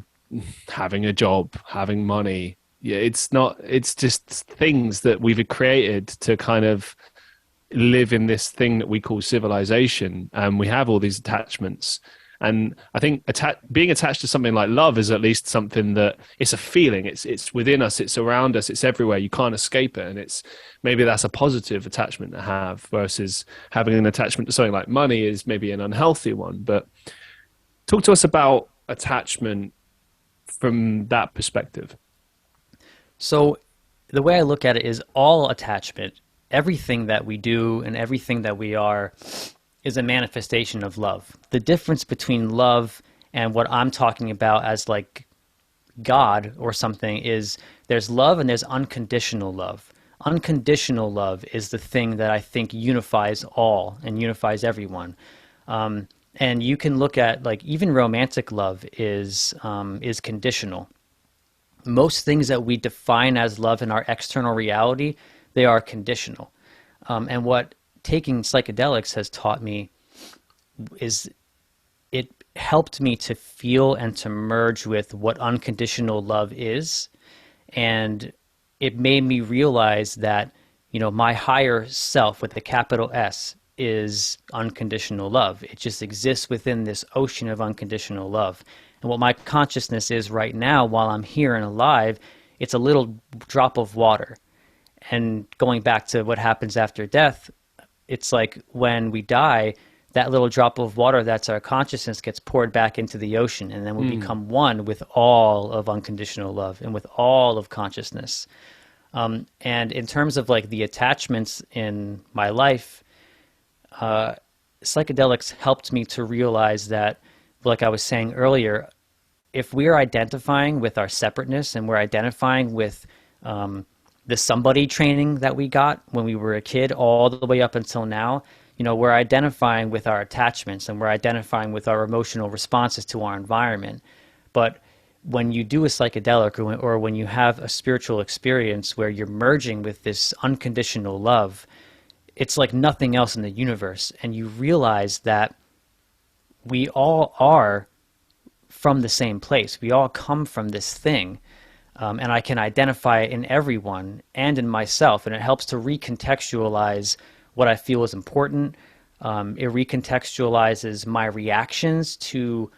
A: having a job, having money. Yeah, it's just things that we've created to kind of live in this thing that we call civilization, and we have all these attachments. And I think being attached to something like love is at least something that it's a feeling. It's within us. It's around us. It's everywhere. You can't escape it. And it's maybe that's a positive attachment to have, versus having an attachment to something like money is maybe an unhealthy one. But talk to us about attachment from that perspective.
B: So the way I look at it is all attachment, everything that we do and everything that we are, is a manifestation of love. The difference between love and what I'm talking about as like God or something is there's love and there's unconditional love. Unconditional love is the thing that I think unifies all and unifies everyone. And you can look at like even romantic love is conditional. Most things that we define as love in our external reality, they are conditional. And what taking psychedelics has taught me is it helped me to feel and to merge with what unconditional love is. And it made me realize that, you know, my higher self with the capital S is unconditional love. It just exists within this ocean of unconditional love. And what my consciousness is right now while I'm here and alive, it's a little drop of water. And going back to what happens after death, it's like when we die, that little drop of water that's our consciousness gets poured back into the ocean, and then we become one with all of unconditional love and with all of consciousness. And in terms of like the attachments in my life, psychedelics helped me to realize that, like I was saying earlier, if we're identifying with our separateness and we're identifying with the somebody training that we got when we were a kid all the way up until now, you know, we're identifying with our attachments and we're identifying with our emotional responses to our environment. But when you do a psychedelic or when you have a spiritual experience where you're merging with this unconditional love, it's like nothing else in the universe. And you realize that we all are from the same place. We all come from this thing. And I can identify it in everyone and in myself, and it helps to recontextualize what I feel is important. It recontextualizes my reactions to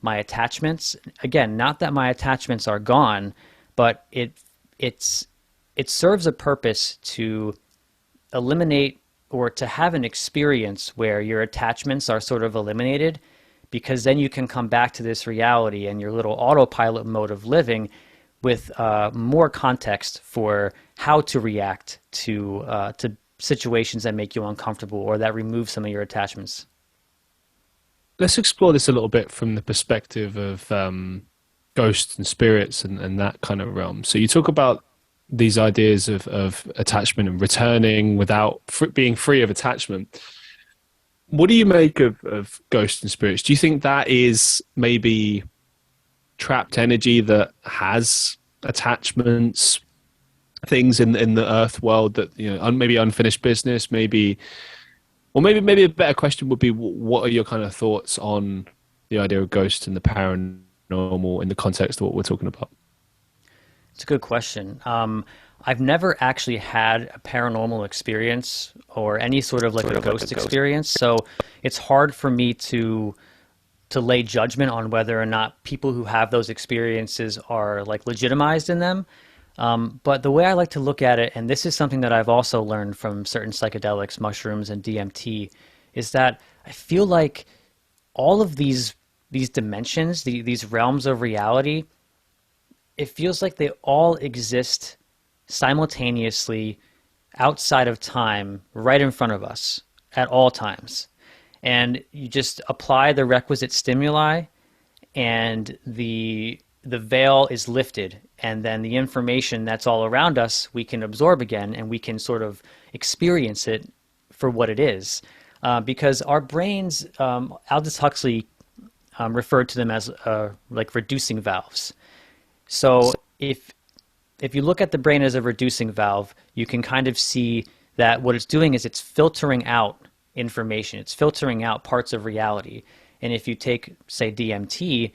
B: my attachments. Again, not that my attachments are gone, but it serves a purpose to eliminate or to have an experience where your attachments are sort of eliminated, because then you can come back to this reality and your little autopilot mode of living with more context for how to react to situations that make you uncomfortable or that remove some of your attachments.
A: Let's explore this a little bit from the perspective of ghosts and spirits and that kind of realm. So you talk about these ideas of attachment and returning without being free of attachment. What do you make of ghosts and spirits? Do you think that is maybe trapped energy that has attachments, things in the earth world that, you know, maybe unfinished business, maybe a better question would be, what are your kind of thoughts on the idea of ghosts and the paranormal in the context of what we're talking about?
B: It's a good question. I've never actually had a paranormal experience or any sort of like a ghost experience, so it's hard for me to lay judgment on whether or not people who have those experiences are like legitimized in them. But the way I like to look at it, and this is something that I've also learned from certain psychedelics, mushrooms and DMT, is that I feel like all of these dimensions, these realms of reality, it feels like they all exist simultaneously outside of time, right in front of us at all times. And you just apply the requisite stimuli and the veil is lifted, and then the information that's all around us we can absorb again, and we can sort of experience it for what it is. Because our brains, Aldous Huxley referred to them as like reducing valves. So if you look at the brain as a reducing valve, you can kind of see that what it's doing is it's filtering out information. It's filtering out parts of reality. And if you take, say, DMT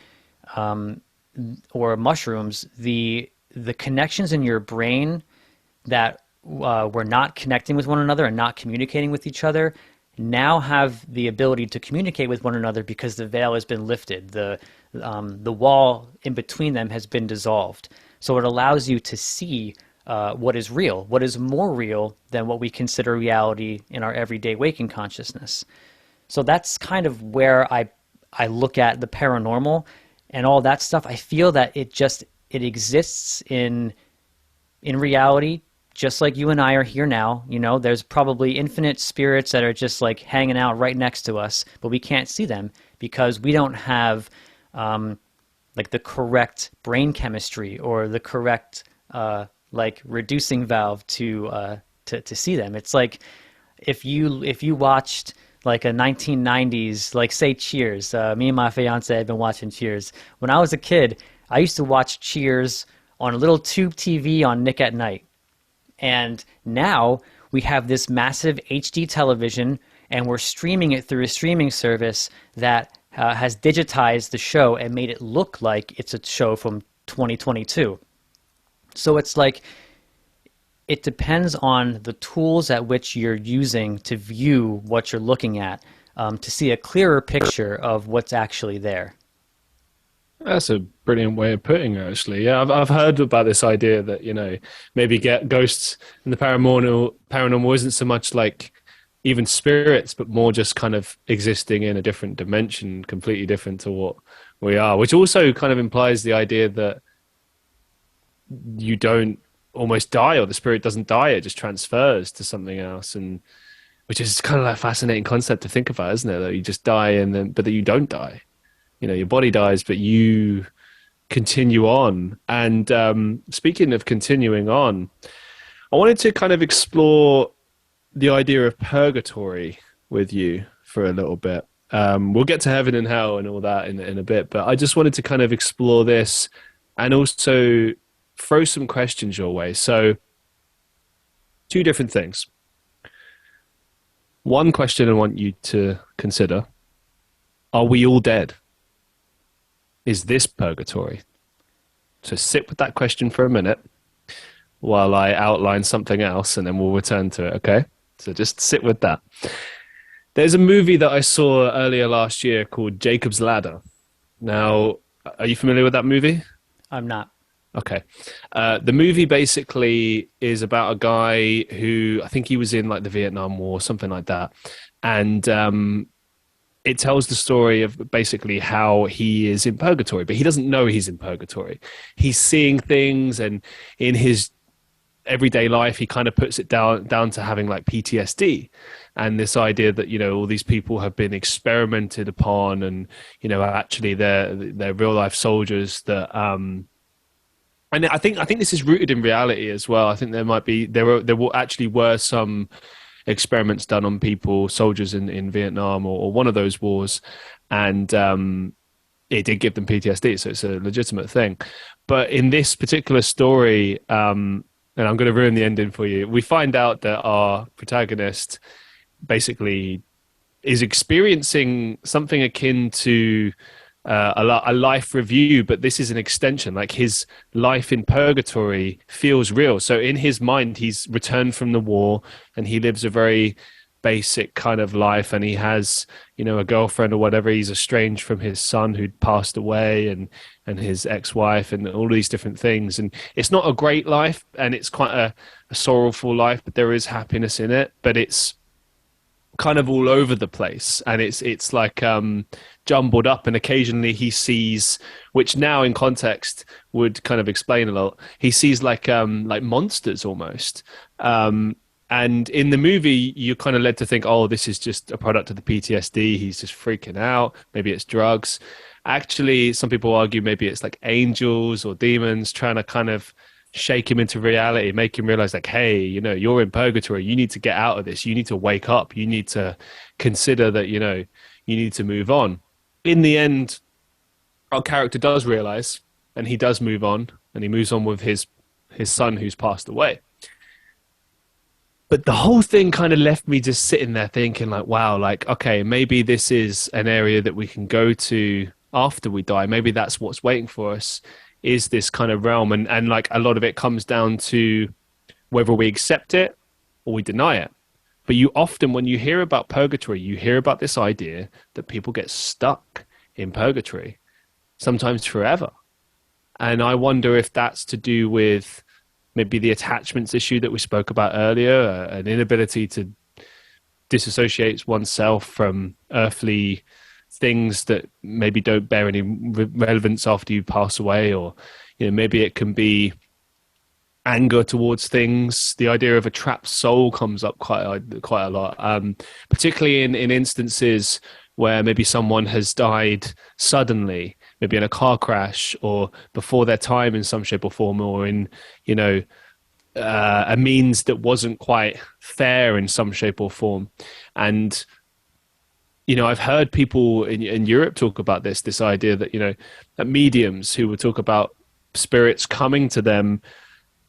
B: or mushrooms, the connections in your brain that were not connecting with one another and not communicating with each other now have the ability to communicate with one another because the veil has been lifted. The wall in between them has been dissolved. So it allows you to see what is real, what is more real than what we consider reality in our everyday waking consciousness. So that's kind of where I look at the paranormal and all that stuff. I feel that it exists in reality, just like you and I are here now. You know, there's probably infinite spirits that are just like hanging out right next to us, but we can't see them because we don't have like the correct brain chemistry or the correct like reducing valve to see them. It's like if you watched like a 1990s, like say Cheers. Me and my fiance had been watching Cheers. When I was a kid, I used to watch Cheers on a little tube TV on Nick at Night. And now we have this massive HD television and we're streaming it through a streaming service that has digitized the show and made it look like it's a show from 2022. So it's like, it depends on the tools at which you're using to view what you're looking at, to see a clearer picture of what's actually there.
A: That's a brilliant way of putting it, actually. Yeah, I've heard about this idea that, you know, maybe get ghosts and the paranormal isn't so much like even spirits, but more just kind of existing in a different dimension, completely different to what we are, which also kind of implies the idea that you don't almost die, or the spirit doesn't die, it just transfers to something else, and which is kind of like a fascinating concept to think about, isn't it? That you just die but that you don't die. You know, your body dies, but you continue on. And speaking of continuing on, I wanted to kind of explore the idea of purgatory with you for a little bit. We'll get to heaven and hell and all that in a bit, but I just wanted to kind of explore this and also throw some questions your way. So, two different things. One question I want you to consider: are we all dead? Is this purgatory? So sit with that question for a minute while I outline something else, and then we'll return to it, okay? So just sit with that. There's a movie that I saw earlier last year called Jacob's Ladder. Now, are you familiar with that movie?
B: I'm not.
A: Okay. The movie basically is about a guy who, I think he was in like the Vietnam War, something like that. And it tells the story of basically how he is in purgatory, but he doesn't know he's in purgatory. He's seeing things, and in his everyday life, he kind of puts it down to having like PTSD and this idea that, you know, all these people have been experimented upon, and, you know, actually they're real life soldiers that, and I think this is rooted in reality as well. I think there actually were some experiments done on people, soldiers in Vietnam or one of those wars, and it did give them PTSD, so it's a legitimate thing. But in this particular story, and I'm going to ruin the ending for you, we find out that our protagonist basically is experiencing something akin to a life review, but this is an extension. Like, his life in purgatory feels real. So in his mind, he's returned from the war and he lives a very basic kind of life, and he has, you know, a girlfriend or whatever. He's estranged from his son who'd passed away, and his ex-wife, and all these different things. And it's not a great life, and it's quite a sorrowful life, but there is happiness in it. But it's kind of all over the place, and it's like jumbled up, and occasionally he sees, which now in context would kind of explain a lot, he sees like monsters almost, and in the movie you're kind of led to think, oh, this is just a product of the PTSD, he's just freaking out, maybe it's drugs. Actually, some people argue maybe it's like angels or demons trying to kind of shake him into reality, make him realize, like, hey, you know, you're in purgatory, you need to get out of this, you need to wake up, you need to consider that, you know, you need to move on. In the end, our character does realize, and he does move on, and he moves on with his son who's passed away. But the whole thing kind of left me just sitting there thinking, like, wow, like, okay, maybe this is an area that we can go to after we die. Maybe that's what's waiting for us, is this kind of realm. And like a lot of it comes down to whether we accept it or we deny it. But you often, when you hear about purgatory, you hear about this idea that people get stuck in purgatory, sometimes forever. And I wonder if that's to do with maybe the attachments issue that we spoke about earlier, an inability to disassociate oneself from earthly things that maybe don't bear any relevance after you pass away, or maybe it can be anger towards things. The idea of a trapped soul comes up quite a lot, particularly in instances where maybe someone has died suddenly, maybe in a car crash or before their time in some shape or form, or in, a means that wasn't quite fair in some shape or form. And, I've heard people in Europe talk about this idea that, that mediums who would talk about spirits coming to them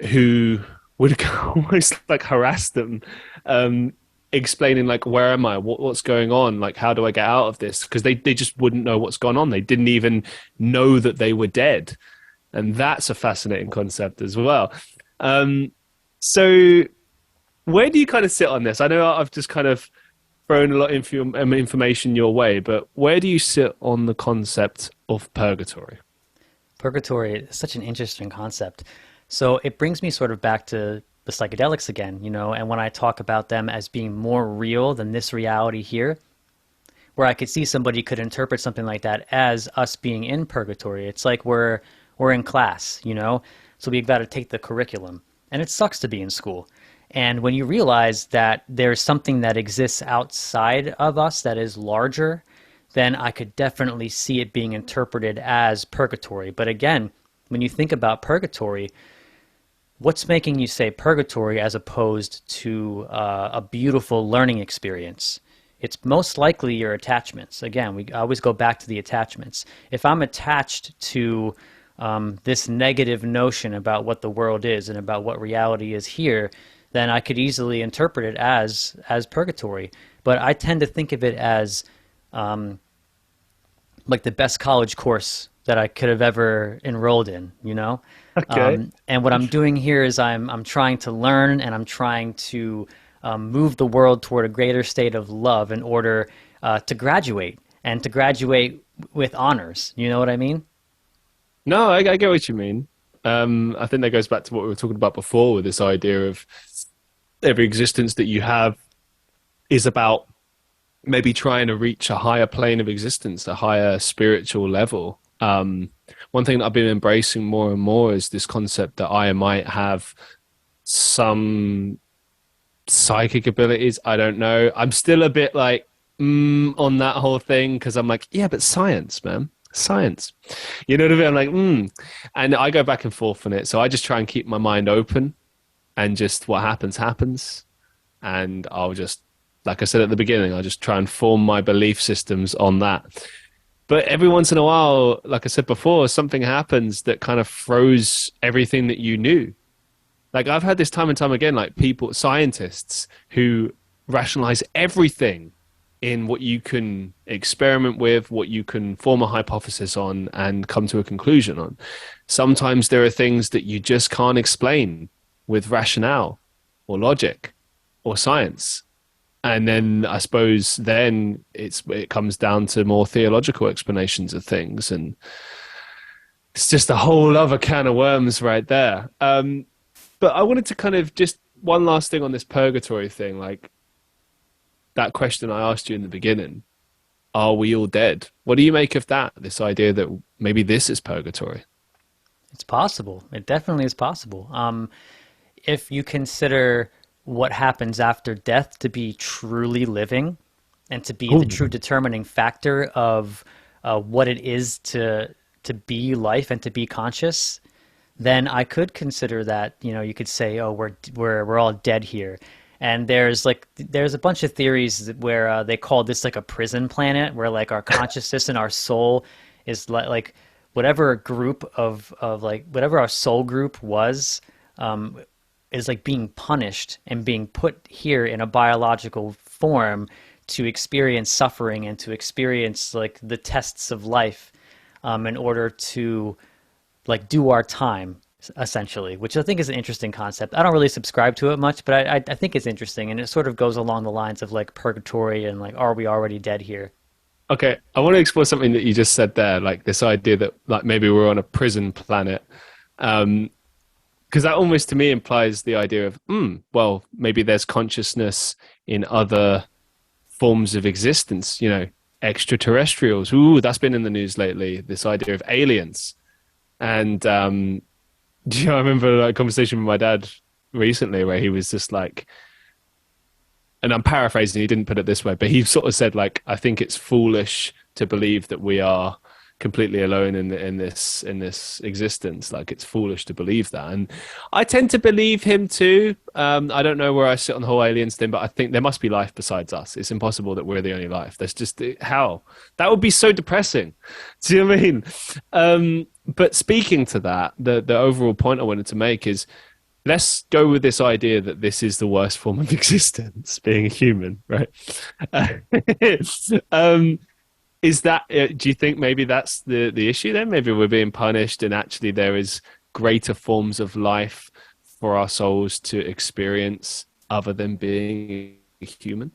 A: who would almost like harass them, explaining like, where am I, what's going on, like, how do I get out of this, because they just wouldn't know what's going on. They didn't even know that they were dead. And that's a fascinating concept as well. So where do you kind of sit on this? I know I've just kind of thrown a lot of information your way, but where do you sit on the concept of purgatory?
B: Purgatory is such an interesting concept. So it brings me sort of back to the psychedelics again, and when I talk about them as being more real than this reality here, where I could see somebody could interpret something like that as us being in purgatory. It's like we're in class, so we've got to take the curriculum, and it sucks to be in school. And when you realize that there's something that exists outside of us that is larger, then I could definitely see it being interpreted as purgatory. But again, when you think about purgatory, what's making you say purgatory as opposed to a beautiful learning experience? It's most likely your attachments. Again, we always go back to the attachments. If I'm attached to this negative notion about what the world is and about what reality is here, then I could easily interpret it as purgatory. But I tend to think of it as like the best college course that I could have ever enrolled in,
A: Okay.
B: And what I'm doing here is I'm trying to learn, and I'm trying to move the world toward a greater state of love in order to graduate, and to graduate with honors. You know what I mean?
A: No, I get what you mean. I think that goes back to what we were talking about before, with this idea of every existence that you have is about maybe trying to reach a higher plane of existence, a higher spiritual level. One thing that I've been embracing more and more is this concept that I might have some psychic abilities. I don't know. I'm still a bit like on that whole thing, because I'm like, yeah, but science, man. Science. You know what I mean? I'm like, And I go back and forth on it. So I just try and keep my mind open, and just what happens, happens. And I'll just, like I said at the beginning, I'll just try and form my belief systems on that. But every once in a while, like I said before, something happens that kind of throws everything that you knew. Like I've had this time and time again, like people, scientists who rationalize everything in what you can experiment with, what you can form a hypothesis on and come to a conclusion on. Sometimes there are things that you just can't explain with rationale or logic or science. And then I suppose then it comes down to more theological explanations of things. And it's just a whole other can of worms right there. But I wanted to kind of just one last thing on this purgatory thing, like that question I asked you in the beginning, are we all dead? What do you make of that? This idea that maybe this is purgatory?
B: It's possible. It definitely is possible. If you consider what happens after death to be truly living, and to be the true determining factor of what it is to be life and to be conscious, then I could consider that, you could say, oh, we're all dead here. And there's a bunch of theories where they call this like a prison planet, where like our consciousness and our soul is like whatever group of like whatever our soul group was, is like being punished and being put here in a biological form to experience suffering and to experience like the tests of life, in order to like do our time essentially, which I think is an interesting concept. I don't really subscribe to it much, but I think it's interesting, and it sort of goes along the lines of like purgatory and like, are we already dead here?
A: Okay, I want to explore something that you just said there, like this idea that like maybe we're on a prison planet. Because that almost to me implies the idea of, well, maybe there's consciousness in other forms of existence, extraterrestrials. Ooh, that's been in the news lately, this idea of aliens. And I remember a conversation with my dad recently where he was just like, and I'm paraphrasing, he didn't put it this way, but he sort of said like, I think it's foolish to believe that we are completely alone in this existence. Like it's foolish to believe that, and I tend to believe him too. I don't know where I sit on the whole aliens thing, but I think there must be life besides us. It's impossible that we're the only life. There's just how that would be so depressing. Do you know what I mean? But speaking to that, the overall point I wanted to make is, let's go with this idea that this is the worst form of existence, being a human, right? Is that, do you think maybe that's the issue then? Maybe we're being punished and actually there is greater forms of life for our souls to experience other than being a human?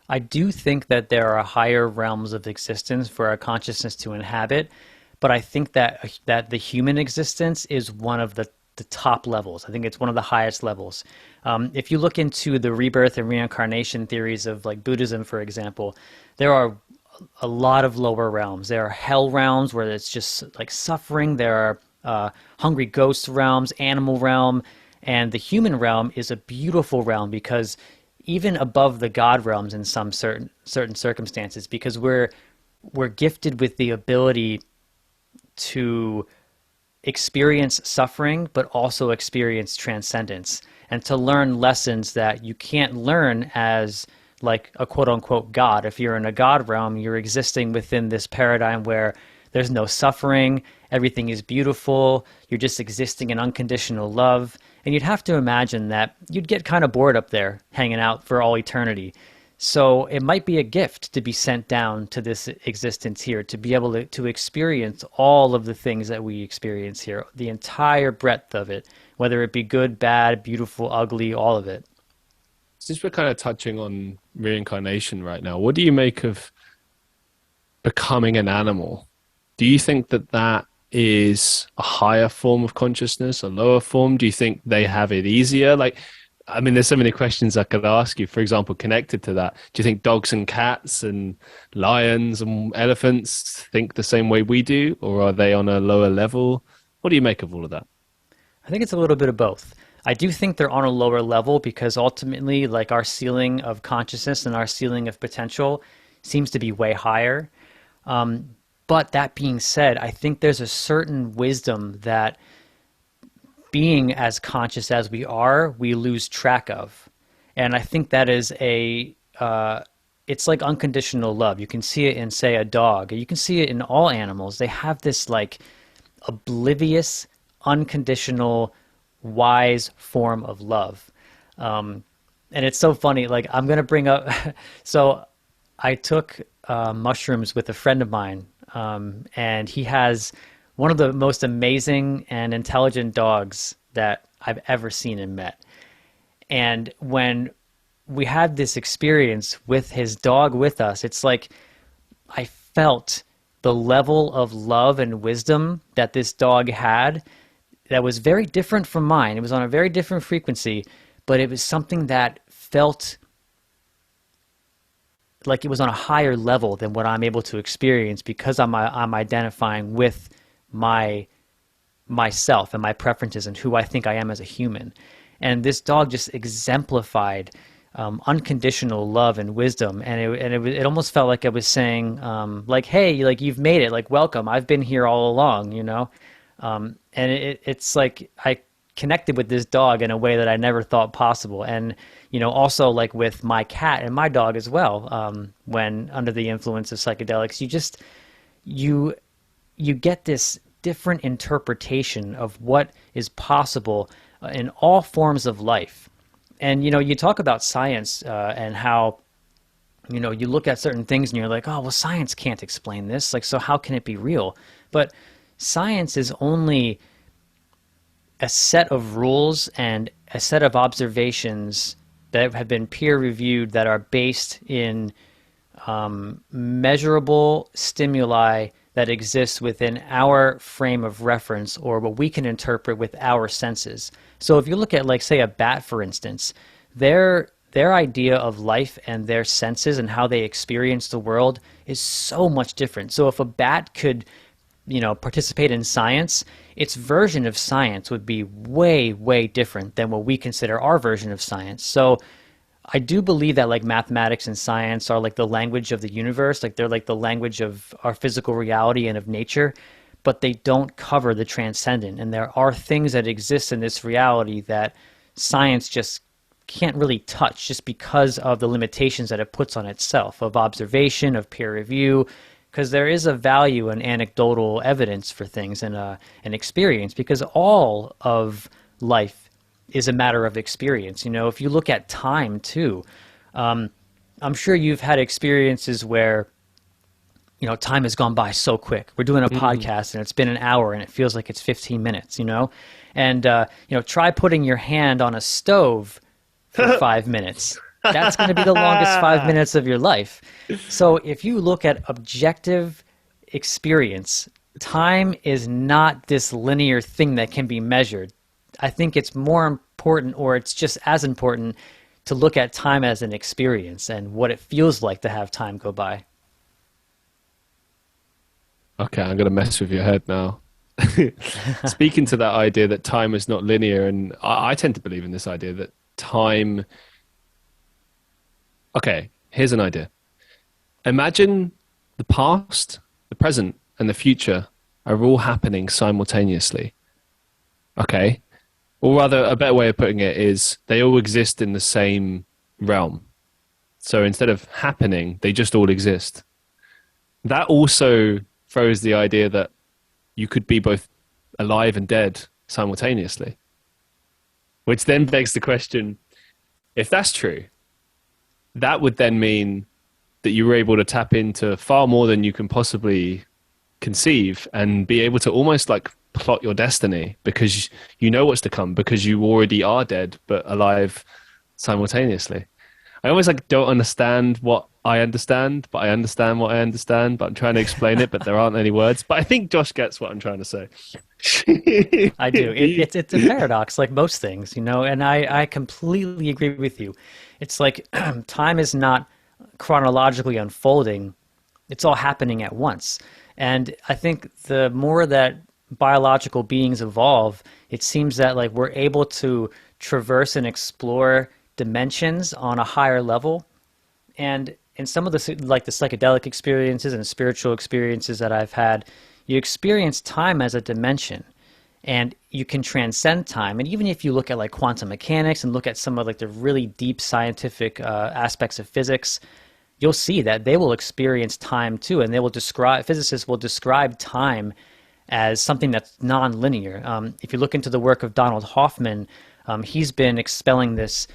B: I do think that there are higher realms of existence for our consciousness to inhabit, but I think that the human existence is one of the top levels. I think it's one of the highest levels. If you look into the rebirth and reincarnation theories of like Buddhism, for example, there are a lot of lower realms. There are hell realms where it's just like suffering. There are hungry ghost realms, animal realm, and the human realm is a beautiful realm because even above the God realms in some certain circumstances, because we're gifted with the ability to experience suffering, but also experience transcendence, and to learn lessons that you can't learn as like a quote unquote God. If you're in a God realm, you're existing within this paradigm where there's no suffering, everything is beautiful, you're just existing in unconditional love. And you'd have to imagine that you'd get kind of bored up there hanging out for all eternity. So it might be a gift to be sent down to this existence here, to be able to experience all of the things that we experience here, the entire breadth of it, whether it be good, bad, beautiful, ugly, all of it.
A: Since we're kind of touching on reincarnation right now, what do you make of becoming an animal? Do you think that is a higher form of consciousness, a lower form? Do you think they have it easier? Like, I mean, there's so many questions I could ask you, for example, connected to that. Do you think dogs and cats and lions and elephants think the same way we do, or are they on a lower level? What do you make of all of that?
B: I think it's a little bit of both. I do think they're on a lower level because ultimately, like, our ceiling of consciousness and our ceiling of potential seems to be way higher. But that being said, I think there's a certain wisdom that being as conscious as we are, we lose track of. And I think that is it's like unconditional love. You can see it in, say, a dog. You can see it in all animals. They have this like oblivious, unconditional, wise form of love. And it's so funny. Like, I'm going to bring up, so I took mushrooms with a friend of mine, and he has one of the most amazing and intelligent dogs that I've ever seen and met. And when we had this experience with his dog with us, it's like I felt the level of love and wisdom that this dog had that was very different from mine. It was on a very different frequency, but it was something that felt like it was on a higher level than what I'm able to experience because I'm identifying with myself and my preferences and who I think I am as a human. And this dog just exemplified unconditional love and wisdom, and it almost felt like I was saying, like, hey, like, you've made it, like, welcome, I've been here all along, you know. And it's like I connected with this dog in a way that I never thought possible. And, you know, also like with my cat and my dog as well, when under the influence of psychedelics, you get this different interpretation of what is possible in all forms of life. And, you talk about science and how, you look at certain things and you're like, oh, well, science can't explain this. Like, so how can it be real? But science is only a set of rules and a set of observations that have been peer reviewed that are based in measurable stimuli that exists within our frame of reference, or what we can interpret with our senses. So if you look at, like, say, a bat, for instance, their idea of life and their senses and how they experience the world is so much different. So if a bat could, participate in science, its version of science would be way, way different than what we consider our version of science. So I do believe that, like, mathematics and science are like the language of the universe, like they're like the language of our physical reality and of nature, but they don't cover the transcendent. And there are things that exist in this reality that science just can't really touch, just because of the limitations that it puts on itself, of observation, of peer review, because there is a value in anecdotal evidence for things and an experience, because all of life is a matter of experience. If you look at time too, I'm sure you've had experiences where, time has gone by so quick. We're doing a podcast and it's been an hour and it feels like it's 15 minutes, and, try putting your hand on a stove for 5 minutes. That's going to be the longest 5 minutes of your life. So if you look at objective experience, time is not this linear thing that can be measured. I think it's more important, or it's just as important, to look at time as an experience and what it feels like to have time go by.
A: Okay, I'm going to mess with your head now. Speaking to that idea that time is not linear, and I tend to believe in this idea that time... Okay, here's an idea. Imagine the past, the present, and the future are all happening simultaneously. Okay? Or rather, a better way of putting it is they all exist in the same realm. So instead of happening, they just all exist. That also throws the idea that you could be both alive and dead simultaneously. Which then begs the question, if that's true, that would then mean that you were able to tap into far more than you can possibly conceive, and be able to almost like plot your destiny, because you know what's to come, because you already are dead but alive simultaneously. I almost like don't understand what I understand, but I understand what I understand, but I'm trying to explain it, but there aren't any words. But I think Josh gets what I'm trying to say.
B: I do. It's a paradox, like most things, and I completely agree with you. It's like time is not chronologically unfolding. It's all happening at once. And I think the more that biological beings evolve, it seems that, like, we're able to traverse and explore dimensions on a higher level. And in some of the, like, the psychedelic experiences and spiritual experiences that I've had, you experience time as a dimension, and you can transcend time. And even if you look at, like, quantum mechanics and look at some of, like, the really deep scientific aspects of physics, you'll see that they will experience time too, and physicists will describe time as something that's non-linear. If you look into the work of Donald Hoffman, he's been expelling this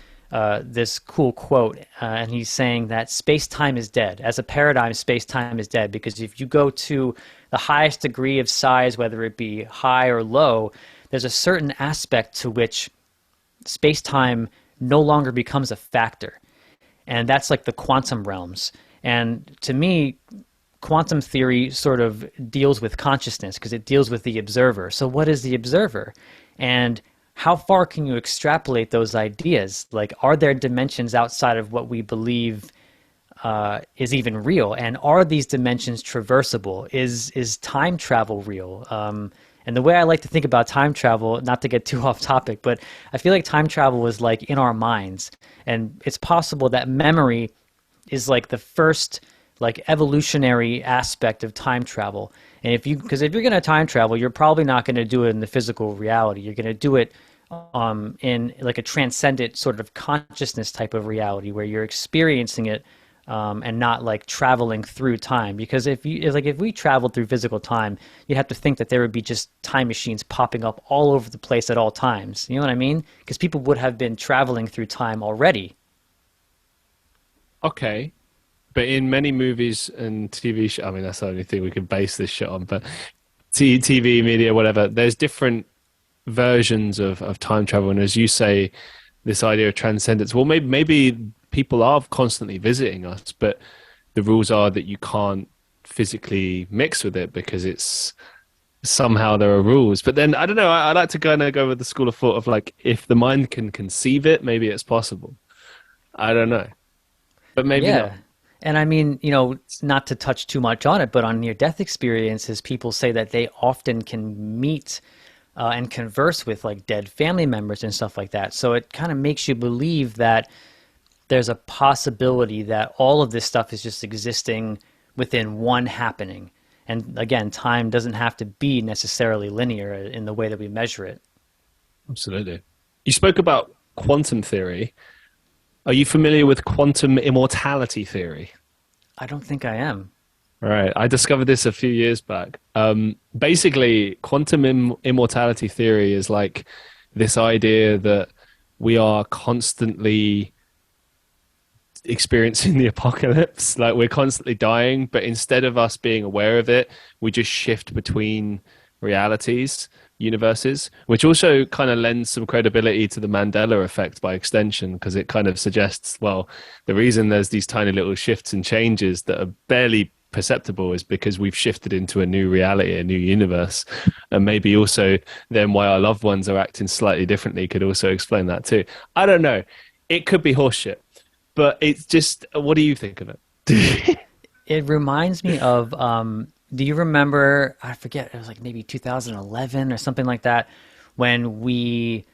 B: cool quote, and he's saying that space-time is dead. As a paradigm, space-time is dead, because if you go to the highest degree of size, whether it be high or low, there's a certain aspect to which space-time no longer becomes a factor. And that's like the quantum realms. And to me, quantum theory sort of deals with consciousness, because it deals with the observer. So what is the observer? And how far can you extrapolate those ideas? Like, are there dimensions outside of what we believe is even real? And are these dimensions traversable? Is time travel real? And the way I like to think about time travel, not to get too off topic, but I feel like time travel is like in our minds. And it's possible that memory is like the first, like, evolutionary aspect of time travel. And because if you're going to time travel, you're probably not going to do it in the physical reality. You're going to do it in like a transcendent sort of consciousness type of reality, where you're experiencing it and not like traveling through time. Because if we traveled through physical time, you'd have to think that there would be just time machines popping up all over the place at all times. You know what I mean? Because people would have been traveling through time already.
A: Okay. But in many movies and TV shows, I mean, that's the only thing we can base this shit on, but TV, media, whatever, there's different versions of time travel. And as you say, this idea of transcendence, well, maybe people are constantly visiting us, but the rules are that you can't physically mix with it because it's somehow there are rules. But then, I don't know, I like to kind of go with the school of thought of like, if the mind can conceive it, maybe it's possible. I don't know. But maybe not.
B: Yeah. And I mean, not to touch too much on it, but on near-death experiences, people say that they often can meet and converse with like dead family members and stuff like that. So it kind of makes you believe that there's a possibility that all of this stuff is just existing within one happening. And again, time doesn't have to be necessarily linear in the way that we measure it.
A: Absolutely. You spoke about quantum theory. Are you familiar with quantum immortality theory?
B: I don't think I am.
A: All right. I discovered this a few years back. Basically, quantum immortality theory is like this idea that we are constantly experiencing the apocalypse. Like we're constantly dying, but instead of us being aware of it, we just shift between realities, universes, which also kind of lends some credibility to the Mandela effect by extension, because it kind of suggests, well, the reason there's these tiny little shifts and changes that are barely perceptible is because we've shifted into a new reality, a new universe. And maybe also then why our loved ones are acting slightly differently could also explain that too. I don't know. It could be horseshit, but it's just, what do you think of it?
B: It reminds me of, do you remember, I forget, it was like maybe 2011 or something like that, when we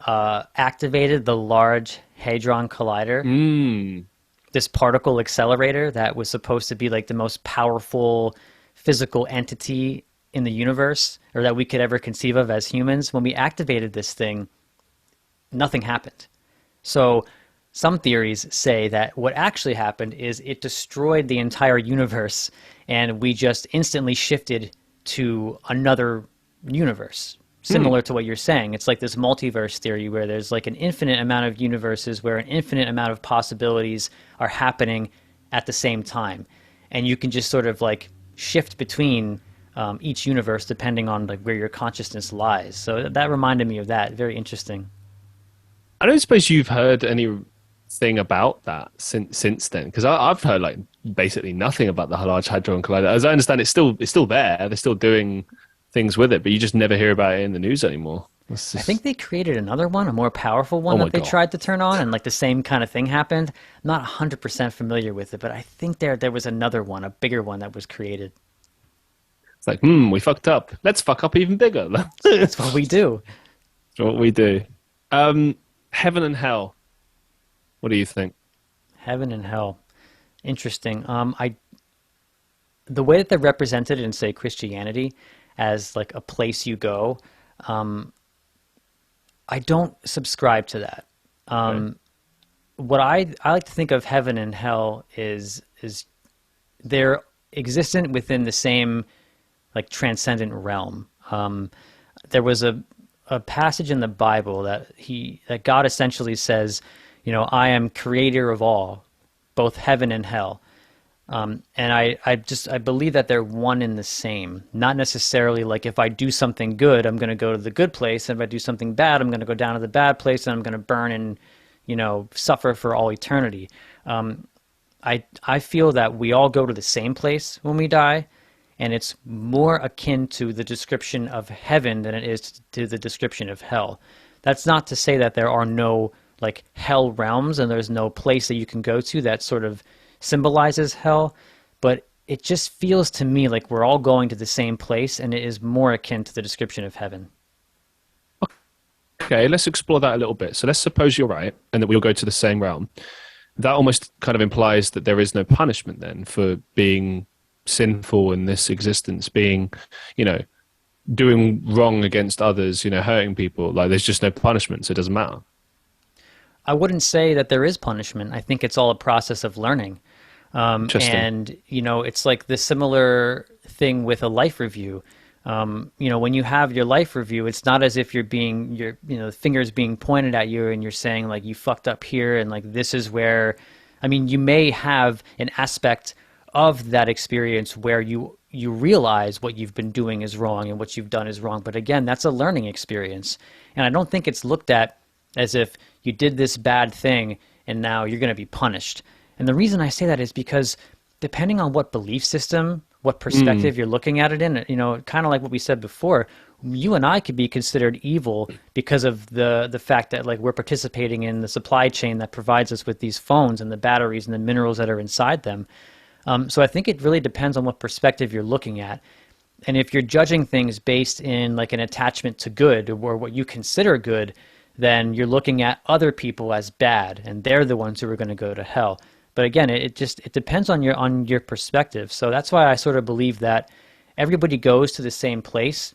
B: activated the Large Hadron Collider, this particle accelerator that was supposed to be like the most powerful physical entity in the universe, or that we could ever conceive of as humans. When we activated this thing, nothing happened. So some theories say that what actually happened is it destroyed the entire universe and we just instantly shifted to another universe, similar to what you're saying. It's like this multiverse theory where there's like an infinite amount of universes where an infinite amount of possibilities are happening at the same time. And you can just sort of like shift between each universe depending on like where your consciousness lies. So that reminded me of that. Very interesting.
A: I don't suppose you've heard anything about that since then, because I've heard like basically nothing about the Large Hadron Collider. As I understand, it's still there. They're still doing things with it, but you just never hear about it in the news anymore.
B: I think they created another one, a more powerful one that they tried to turn on, and like the same kind of thing happened. I'm not 100% familiar with it, but I think there was another one, a bigger one that was created.
A: It's like, we fucked up. Let's fuck up even bigger.
B: That's what we do.
A: That's what we do. Heaven and hell. What do you think?
B: Heaven and hell. Interesting. The way that they're represented in, say, Christianity as like a place you go, I don't subscribe to that. Right. What I like to think of heaven and hell is they're existent within the same like transcendent realm. There was a passage in the Bible that God essentially says, I am creator of all, both heaven and hell. And I believe that they're one and the same. Not necessarily like if I do something good, I'm going to go to the good place. And if I do something bad, I'm going to go down to the bad place and I'm going to burn and, suffer for all eternity. I feel that we all go to the same place when we die. And it's more akin to the description of heaven than it is to the description of hell. That's not to say that there are no like hell realms and there's no place that you can go to that sort of symbolizes hell, but it just feels to me like we're all going to the same place, and it is more akin to the description of heaven.
A: Okay, let's explore that a little bit. So let's suppose you're right and that we'll go to the same realm. That almost kind of implies that there is no punishment then for being sinful in this existence, being, doing wrong against others, hurting people. Like there's just no punishment, so it doesn't matter.
B: I wouldn't say that there is punishment. I think it's all a process of learning.
A: Interesting.
B: And, it's like the similar thing with a life review. When you have your life review, it's not as if the fingers being pointed at you and you're saying like you fucked up here and like this is where, I mean, you may have an aspect of that experience where you realize what you've been doing is wrong and what you've done is wrong. But again, that's a learning experience. And I don't think it's looked at as if you did this bad thing and now you're going to be punished. And the reason I say that is because depending on what belief system, what perspective you're looking at it in, kind of like what we said before, you and I could be considered evil because of the fact that like we're participating in the supply chain that provides us with these phones and the batteries and the minerals that are inside them. So I think it really depends on what perspective you're looking at. And if you're judging things based in like an attachment to good or what you consider good, then you're looking at other people as bad and they're the ones who are going to go to hell. But again, it depends on your perspective. So that's why I sort of believe that everybody goes to the same place,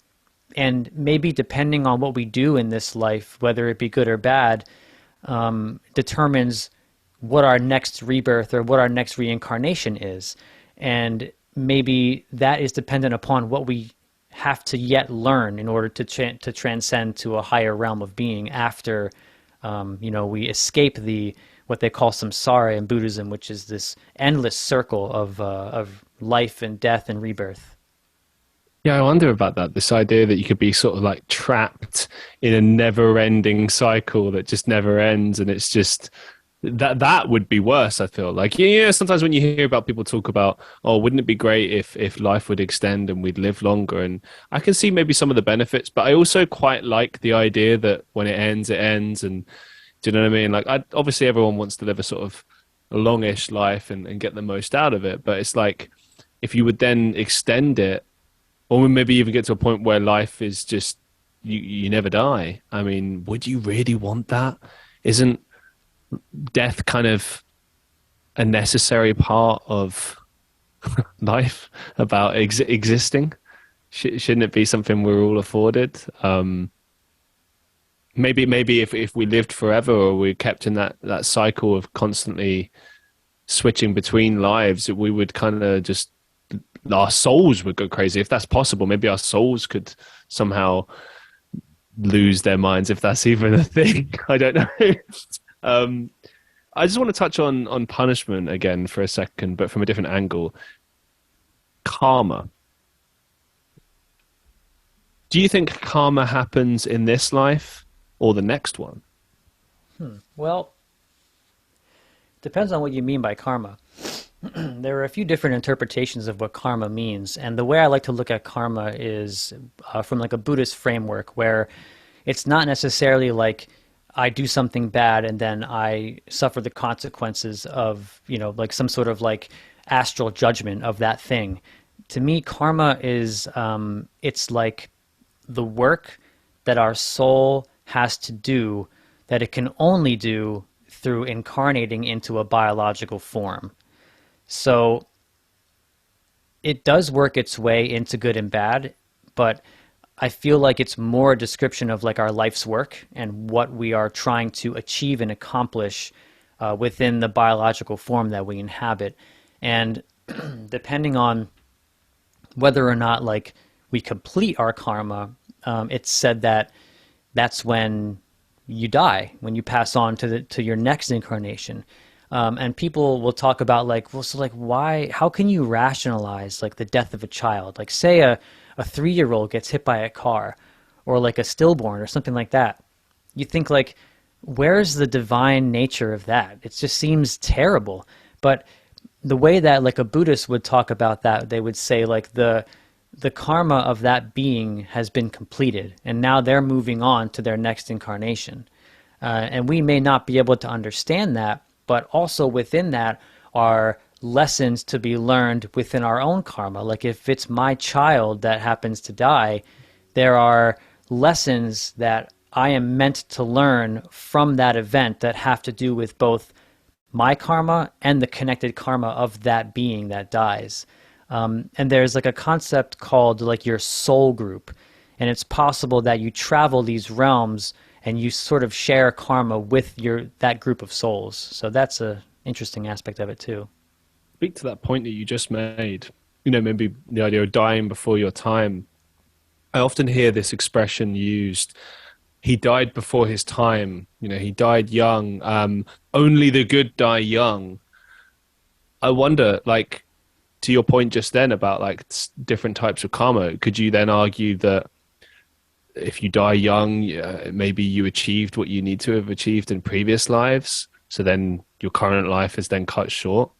B: and maybe depending on what we do in this life, whether it be good or bad, determines what our next rebirth or what our next reincarnation is. And maybe that is dependent upon what we have to yet learn in order to transcend to a higher realm of being after we escape what they call samsara in Buddhism, which is this endless circle of life and death and rebirth.
A: Yeah, I wonder about that. This idea that you could be sort of like trapped in a never-ending cycle that just never ends, and it's just that would be worse. I feel like sometimes when you hear about people talk about, oh, wouldn't it be great if life would extend and we'd live longer? And I can see maybe some of the benefits, but I also quite like the idea that when it ends, it ends. And do you know what I mean? Like, obviously everyone wants to live a sort of a longish life and get the most out of it, but it's like if you would then extend it, or maybe even get to a point where life is just you never die. I mean, would you really want that? Isn't death kind of a necessary part of life, about existing? Shouldn't it be something we're all afforded? Maybe if we lived forever, or we kept in that cycle of constantly switching between lives, we would kind of just, our souls would go crazy. If that's possible, maybe our souls could somehow lose their minds, if that's even a thing. I don't know. I just want to touch on punishment again for a second, but from a different angle. Karma. Do you think karma happens in this life or the next one?
B: Well, depends on what you mean by karma. There are a few different interpretations of what karma means, and the way I like to look at karma is from like a Buddhist framework, where it's not necessarily like I do something bad and then I suffer the consequences of, like some sort of like astral judgment of that thing. To me, karma is it's like the work that our soul has to do that it can only do through incarnating into a biological form. So it does work its way into good and bad, but I feel like it's more a description of like our life's work and what we are trying to achieve and accomplish within the biological form that we inhabit. And depending on whether or not like we complete our karma, it's said that that's when you die, when you pass on to your next incarnation. And people will talk about like, well, so like why, how can you rationalize like the death of a child? Like say a 3-year-old gets hit by a car, or like a stillborn or something like that. You think like, where's the divine nature of that? It just seems terrible. But the way that like a Buddhist would talk about that, they would say like the karma of that being has been completed, and now they're moving on to their next incarnation. And we may not be able to understand that, but also within that are lessons to be learned within our own karma. Like if it's my child that happens to die, there are lessons that I am meant to learn from that event that have to do with both my karma and the connected karma of that being that dies. And there's like a concept called like your soul group. And it's possible that you travel these realms and you sort of share karma with that group of souls. So that's a interesting aspect of it too.
A: speak to that point that you just made, maybe the idea of dying before your time. I often hear this expression used, he died before his time, he died young. Only the good die young. I wonder, like, to your point just then about like different types of karma, could you then argue that if you die young, maybe you achieved what you need to have achieved in previous lives, so then your current life is then cut short?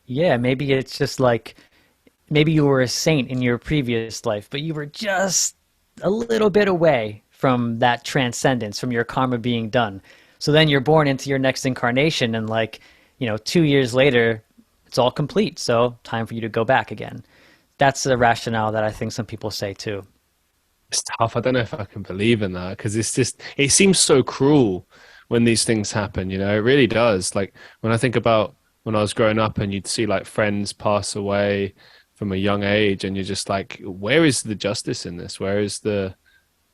B: Yeah, maybe it's just like maybe you were a saint in your previous life, but you were just a little bit away from that transcendence, from your karma being done. So then you're born into your next incarnation, and like, 2 years later, it's all complete. So time for you to go back again. That's the rationale that I think some people say too.
A: It's tough. I don't know if I can believe in that because it seems so cruel when these things happen, it really does. Like when I think about when I was growing up and you'd see like friends pass away from a young age and you're just like, where is the justice in this? Where is the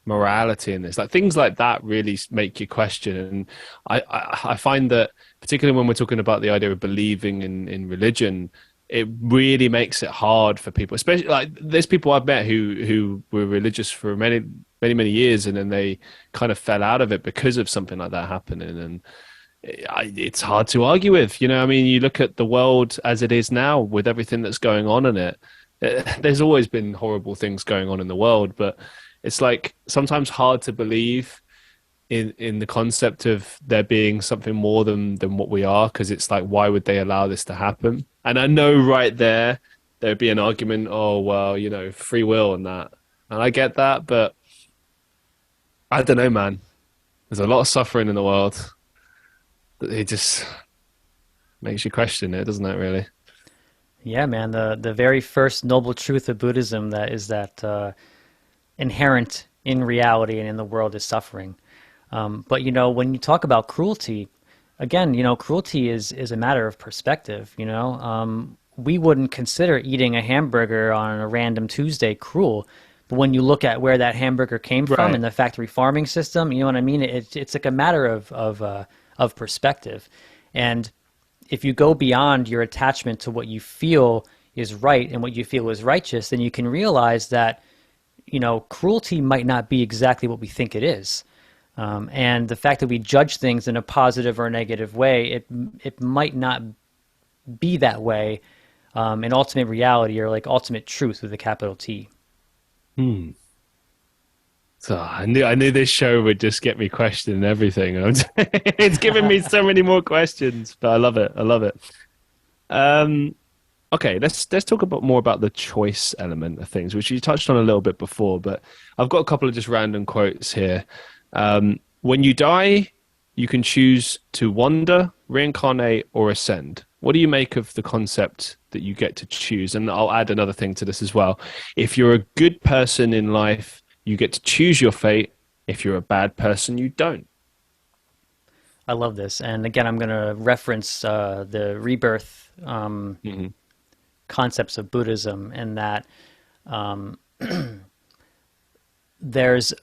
A: morality in this? Like things like that really make you question. And I find that particularly when we're talking about the idea of believing in religion, it really makes it hard for people, especially like there's people I've met who were religious for many years and then they kind of fell out of it because of something like that happening. And it's hard to argue with, I mean, you look at the world as it is now with everything that's going on in it. There's always been horrible things going on in the world, but it's like sometimes hard to believe in the concept of there being something more than what we are, because it's like, why would they allow this to happen? And I know right there'd be an argument, oh well, free will and that, and I get that, but I don't know, man. There's a lot of suffering in the world. It just makes you question it, doesn't it, really?
B: Yeah, man. The very first noble truth of Buddhism that is that inherent in reality and in the world is suffering. But when you talk about cruelty, again, cruelty is a matter of perspective. We wouldn't consider eating a hamburger on a random Tuesday cruel, but when you look at where that hamburger came from
A: Right.
B: in the factory farming system, you know what I mean? It's like a matter of perspective. And if you go beyond your attachment to what you feel is right and what you feel is righteous, then you can realize that, cruelty might not be exactly what we think it is. And the fact that we judge things in a positive or negative way, it might not be that way in ultimate reality, or like ultimate truth with a capital T.
A: Hmm. So I knew this show would just get me questioning everything. It's giving me so many more questions, but I love it. I love it. Um, okay, let's talk about more about the choice element of things, which you touched on a little bit before, but I've got a couple of just random quotes here. When you die, you can choose to wander, reincarnate, or ascend. What do you make of the concept that you get to choose? And I'll add another thing to this as well. If you're a good person in life, you get to choose your fate. If you're a bad person, you don't.
B: I love this. And again, I'm going to reference the rebirth
A: Hmm.
B: concepts of Buddhism, and that um, there's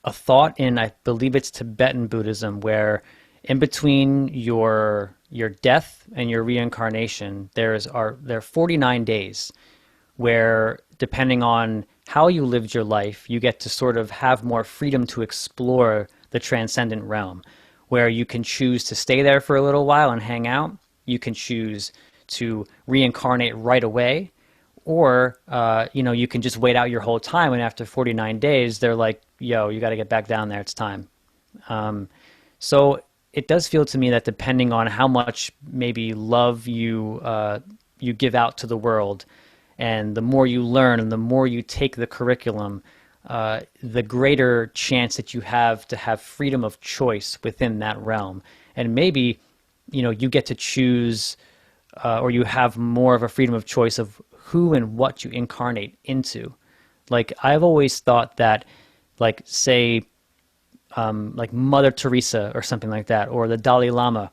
B: a thought in, I believe it's Tibetan Buddhism, where in between your death and your reincarnation, there are 49 days where, depending on how you lived your life, you get to sort of have more freedom to explore the transcendent realm, where you can choose to stay there for a little while and hang out. You can choose to reincarnate right away, or you can just wait out your whole time, and after 49 days, they're like, "Yo, you got to get back down there. It's time." So it does feel to me that depending on how much maybe love you give out to the world, and the more you learn and the more you take the curriculum, the greater chance that you have to have freedom of choice within that realm. And maybe, you get to choose, or you have more of a freedom of choice of who and what you incarnate into. Like, I've always thought that, like, say, like Mother Teresa or something like that, or the Dalai Lama,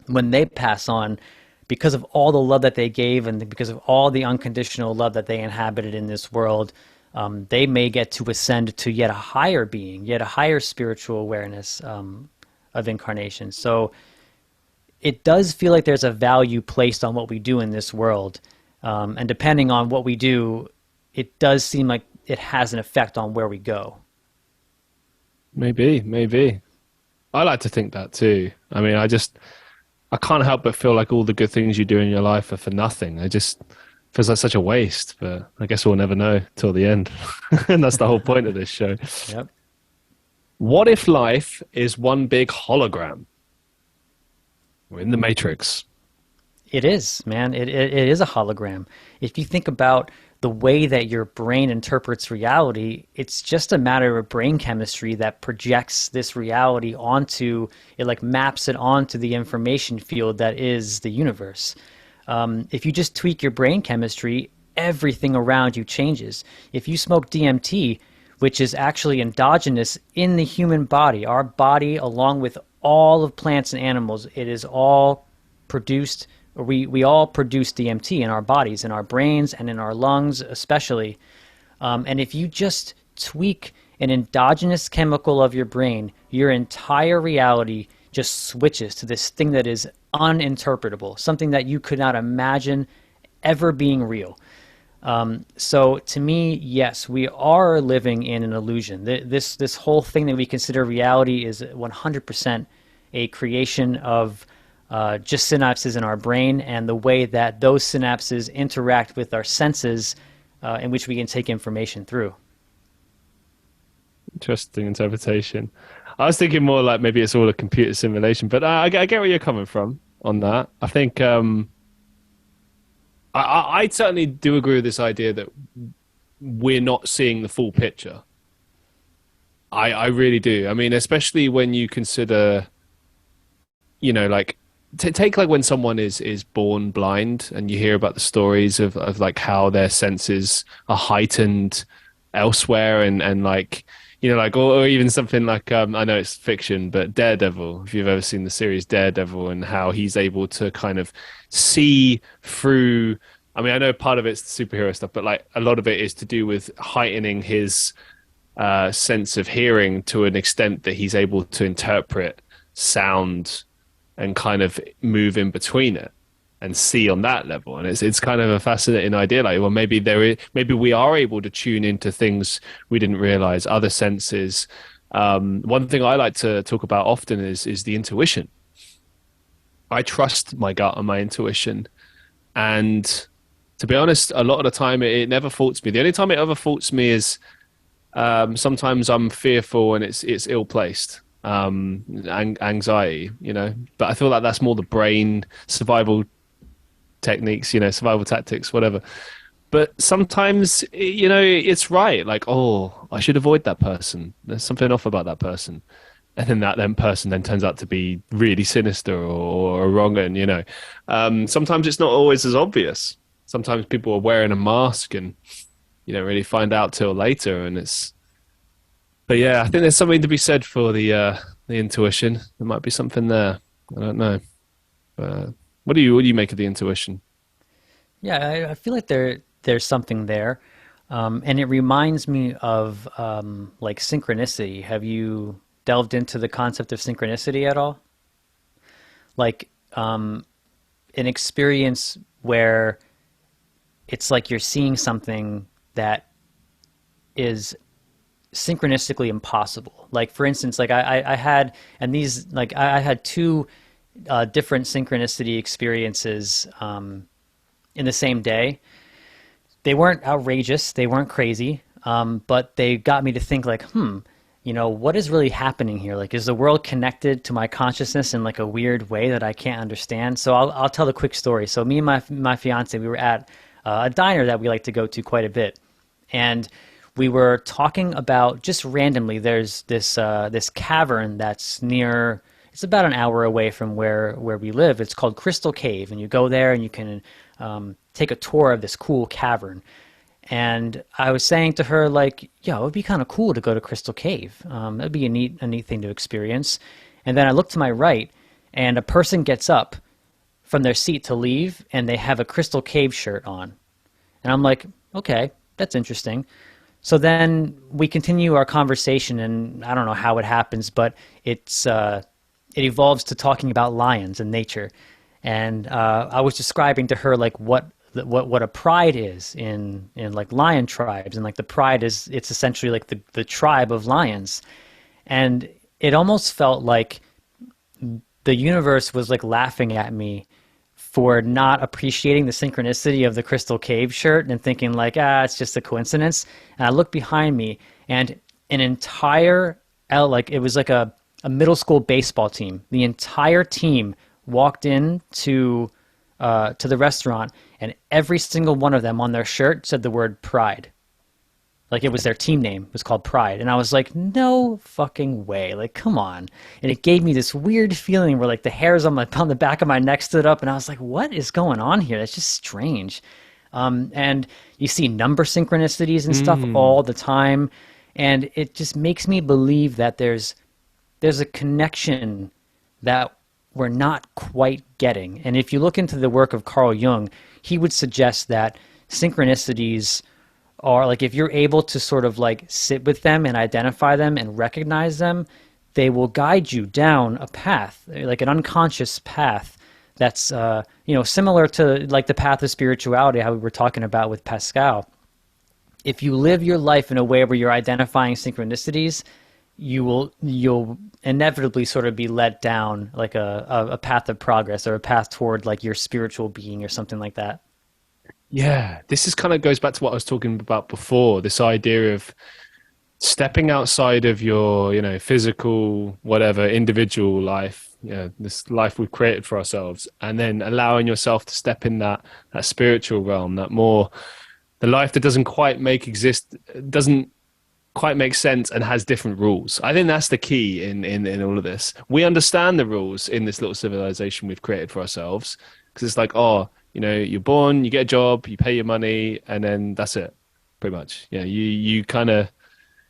B: when they pass on, because of all the love that they gave and because of all the unconditional love that they inhabited in this world, they may get to ascend to yet a higher being, yet a higher spiritual awareness of incarnation. So it does feel like there's a value placed on what we do in this world. And depending on what we do, it does seem like it has an effect on where we go.
A: Maybe. I like to think that too. I mean, I can't help but feel like all the good things you do in your life are for nothing. It just feels like such a waste, but I guess we'll never know till the end. And that's the whole point of this show.
B: Yep.
A: What if life is one big hologram? We're in the Matrix.
B: It is, man. It is a hologram. If you think about the way that your brain interprets reality, it's just a matter of brain chemistry that projects this reality onto it, like maps it onto the information field that is the universe. If you just tweak your brain chemistry, everything around you changes. If you smoke DMT, which is actually endogenous in the human body, our body, along with all of plants and animals, it is all produced. We all produce DMT in our bodies, in our brains, and in our lungs especially. And if you just tweak an endogenous chemical of your brain, your entire reality just switches to this thing that is uninterpretable, something that you could not imagine ever being real. So to me, yes, we are living in an illusion. This whole thing that we consider reality is 100% a creation of just synapses in our brain and the way that those synapses interact with our senses in which we can take information through.
A: Interesting interpretation. I was thinking more like maybe it's all a computer simulation, but I get where you're coming from on that. I think I certainly do agree with this idea that we're not seeing the full picture. I really do. I mean, especially when you consider, like take like when someone is born blind and you hear about the stories of like how their senses are heightened elsewhere and like, like, or even something like, I know it's fiction, but Daredevil, if you've ever seen the series Daredevil and how he's able to kind of see through, I mean, I know part of it's superhero stuff, but like a lot of it is to do with heightening his sense of hearing to an extent that he's able to interpret sound and kind of move in between it and see on that level. And it's kind of a fascinating idea. Like, well, maybe we are able to tune into things we didn't realize, other senses. One thing I like to talk about often is the intuition. I trust my gut and my intuition. And to be honest, a lot of the time it never faults me. The only time it ever faults me is sometimes I'm fearful and it's ill-placed. Anxiety, but I feel like that's more the brain survival techniques, survival tactics, whatever. But sometimes, it's right. Like, oh, I should avoid that person. There's something off about that person. And then that person then turns out to be really sinister or wrong. And, sometimes it's not always as obvious. Sometimes people are wearing a mask and you don't really find out till later. But yeah, I think there's something to be said for the intuition. There might be something there. I don't know. But what do you make of the intuition?
B: Yeah, I feel like there's something there, and it reminds me of like synchronicity. Have you delved into the concept of synchronicity at all? Like an experience where it's like you're seeing something that is synchronistically impossible. Like, for instance, like I had, and these, like I had two different synchronicity experiences in the same day. They weren't outrageous, they weren't crazy, but they got me to think like, what is really happening here? Like, is the world connected to my consciousness in like a weird way that I can't understand? So I'll tell the quick story. So me and my fiance, we were at a diner that we like to go to quite a bit, and we were talking about, just randomly, there's this cavern that's near, it's about an hour away from where we live. It's called Crystal Cave, and you go there and you can take a tour of this cool cavern. And I was saying to her, like, it would be kind of cool to go to Crystal Cave. That'd be a neat thing to experience. And then I look to my right, and a person gets up from their seat to leave, and they have a Crystal Cave shirt on. And I'm like, okay, that's interesting. So then we continue our conversation, and I don't know how it happens, but it's it evolves to talking about lions and nature. And I was describing to her like what a pride is in like lion tribes, and like the pride is, it's essentially like the tribe of lions. And it almost felt like the universe was like laughing at me for not appreciating the synchronicity of the Crystal Cave shirt and thinking like, it's just a coincidence. And I looked behind me, and an entire like it was like a middle school baseball team. The entire team walked in to the restaurant, and every single one of them on their shirt said the word pride. Like it was their team name, it was called Pride. And I was like, no fucking way. Like, come on. And it gave me this weird feeling where like the hairs on the back of my neck stood up, and I was like, what is going on here? That's just strange. And you see number synchronicities and stuff all the time. And it just makes me believe that there's a connection that we're not quite getting. And if you look into the work of Carl Jung, he would suggest that synchronicities are like, if you're able to sort of like sit with them and identify them and recognize them, they will guide you down a path, like an unconscious path that's similar to like the path of spirituality, how we were talking about with Pascal. If you live your life in a way where you're identifying synchronicities, you'll inevitably sort of be led down like a path of progress, or a path toward like your spiritual being or something like that.
A: Yeah, this is kind of goes back to what I was talking about before, this idea of stepping outside of your, physical, whatever, individual life, this life we've created for ourselves, and then allowing yourself to step in that spiritual realm, the life that doesn't quite doesn't quite make sense and has different rules. I think that's the key in all of this. We understand the rules in this little civilization we've created for ourselves, because it's like, you're born, you get a job, you pay your money, and then that's it, pretty much. You kind of,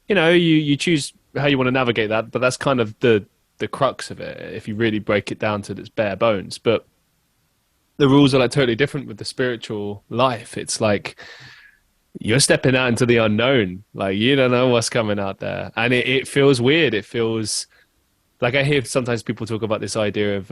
A: you choose how you want to navigate that, but that's kind of the crux of it, if you really break it down to its bare bones. But the rules are like totally different with the spiritual life. It's like you're stepping out into the unknown. Like, you don't know what's coming out there. And it feels weird. It feels like, I hear sometimes people talk about this idea of,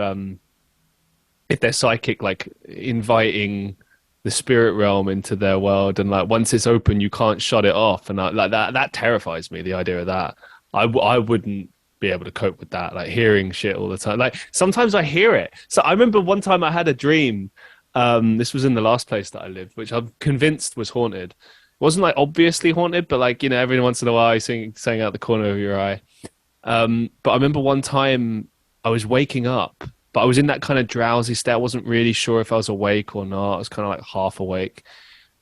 A: if they're psychic, like inviting the spirit realm into their world, and like once it's open, you can't shut it off. And like that terrifies me, the idea of that. I wouldn't be able to cope with that, like hearing shit all the time. Like sometimes I hear it. So I remember one time I had a dream. This was in the last place that I lived, which I'm convinced was haunted. It wasn't like obviously haunted, but like, every once in a while you saying out the corner of your eye. But I remember one time I was waking up, but I was in that kind of drowsy state. I wasn't really sure if I was awake or not. I was kind of like half awake.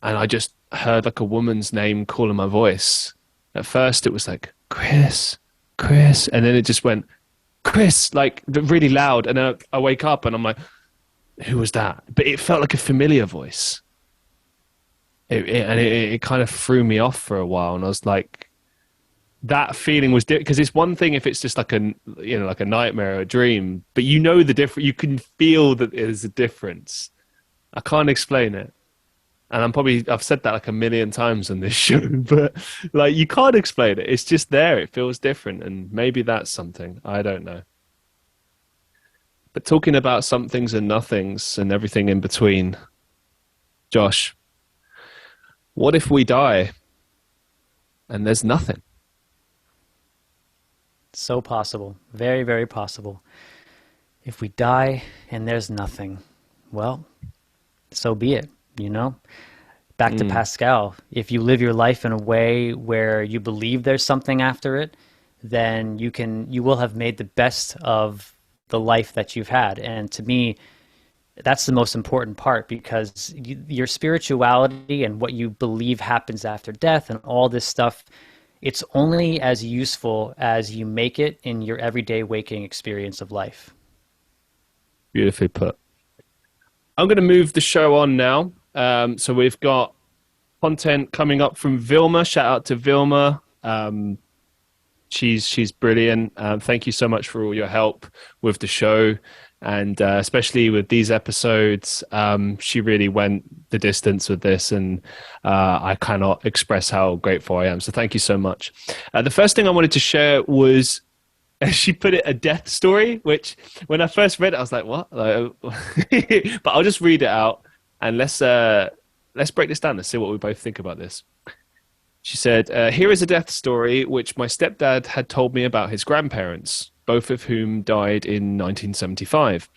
A: And I just heard like a woman's name calling my voice. At first it was like, Chris. And then it just went, Chris, like really loud. And then I wake up and I'm like, who was that? But it felt like a familiar voice. It kind of threw me off for a while. And I was like, that feeling was different, because it's one thing if it's just like like a nightmare or a dream, but the difference. You can feel that there's a difference. I can't explain it, and I've said that like a million times on this show, but like you can't explain it. It's just there. It feels different, and maybe that's something. I don't know. But talking about somethings and nothings and everything in between, Josh, what if we die and there's nothing?
B: So possible. Very, very possible. If we die and there's nothing, well, so be it, Back to Pascal. If you live your life in a way where you believe there's something after it, then you will have made the best of the life that you've had. And to me, that's the most important part, because your spirituality and what you believe happens after death and all this stuff, it's only as useful as you make it in your everyday waking experience of life.
A: Beautifully put. I'm going to move the show on now. So we've got content coming up from Vilma. Shout out to Vilma. She's brilliant. Thank you so much for all your help with the show. And especially with these episodes, she really went the distance with this, and I cannot express how grateful I am. So thank you so much. The first thing I wanted to share was as she put it, a death story, which when I first read it, I was like, what? Like, but I'll just read it out and let's break this down. Let's see what we both think about this. She said, here is a death story which my stepdad had told me about his grandparents, both of whom died in 1975.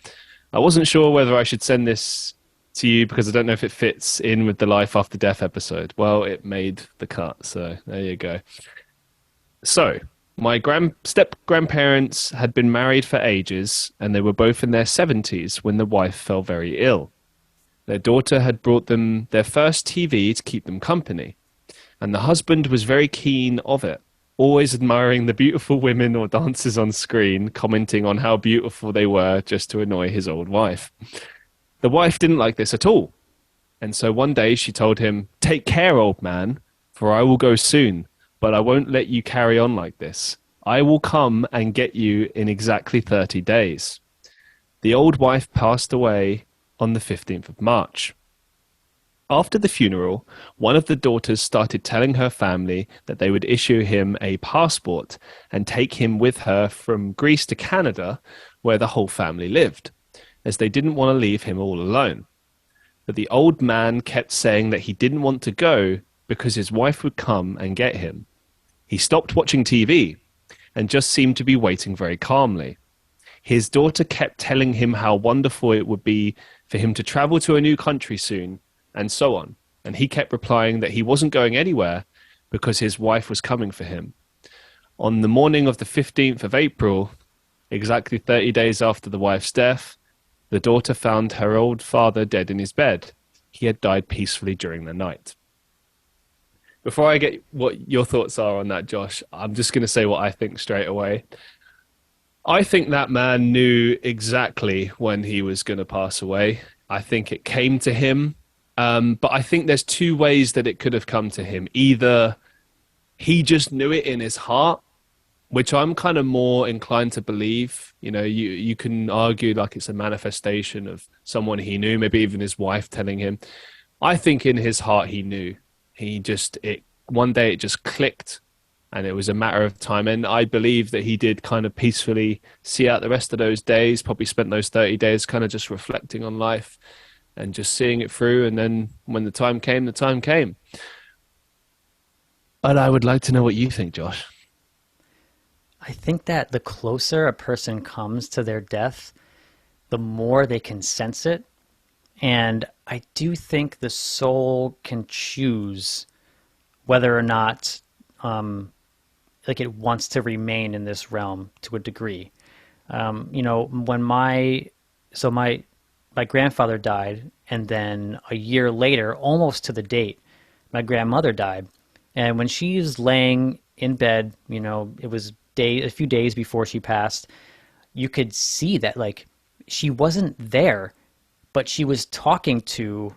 A: I wasn't sure whether I should send this to you because I don't know if it fits in with the life after death episode. Well, it made the cut, so there you go. So, my step grandparents had been married for ages, and they were both in their 70s when the wife fell very ill. Their daughter had brought them their first TV to keep them company, and the husband was very keen of it, always admiring the beautiful women or dancers on screen, commenting on how beautiful they were just to annoy his old wife. The wife didn't like this at all, and so one day she told him, "Take care, old man, for I will go soon, but I won't let you carry on like this. I will come and get you in exactly 30 days." The old wife passed away on the 15th of March. After the funeral, one of the daughters started telling her family that they would issue him a passport and take him with her from Greece to Canada, where the whole family lived, as they didn't want to leave him all alone. But the old man kept saying that he didn't want to go because his wife would come and get him. He stopped watching TV and just seemed to be waiting very calmly. His daughter kept telling him how wonderful it would be for him to travel to a new country soon, and so on. And he kept replying that he wasn't going anywhere because his wife was coming for him. On the morning of the 15th of April, exactly 30 days after the wife's death, the daughter found her old father dead in his bed. He had died peacefully during the night. Before I get what your thoughts are on that, Josh, I'm just going to say what I think straight away. I think that man knew exactly when he was going to pass away. I think it came to him. But I think there's two ways that it could have come to him. Either he just knew it in his heart, which I'm kind of more inclined to believe. You know, you can argue like it's a manifestation of someone he knew, maybe even his wife telling him. I think in his heart he knew. One day it just clicked, and it was a matter of time. And I believe that he did kind of peacefully see out the rest of those days, probably spent those 30 days kind of just reflecting on life and just seeing it through. And then when the time came, the time came. But I would like to know what you think, Josh.
B: I think that the closer a person comes to their death, the more they can sense it. And I do think the soul can choose whether or not like it wants to remain in this realm to a degree. When my grandfather died, and then a year later, almost to the date, my grandmother died. And when she's laying in bed, it was a few days before she passed, you could see that like she wasn't there, but she was talking to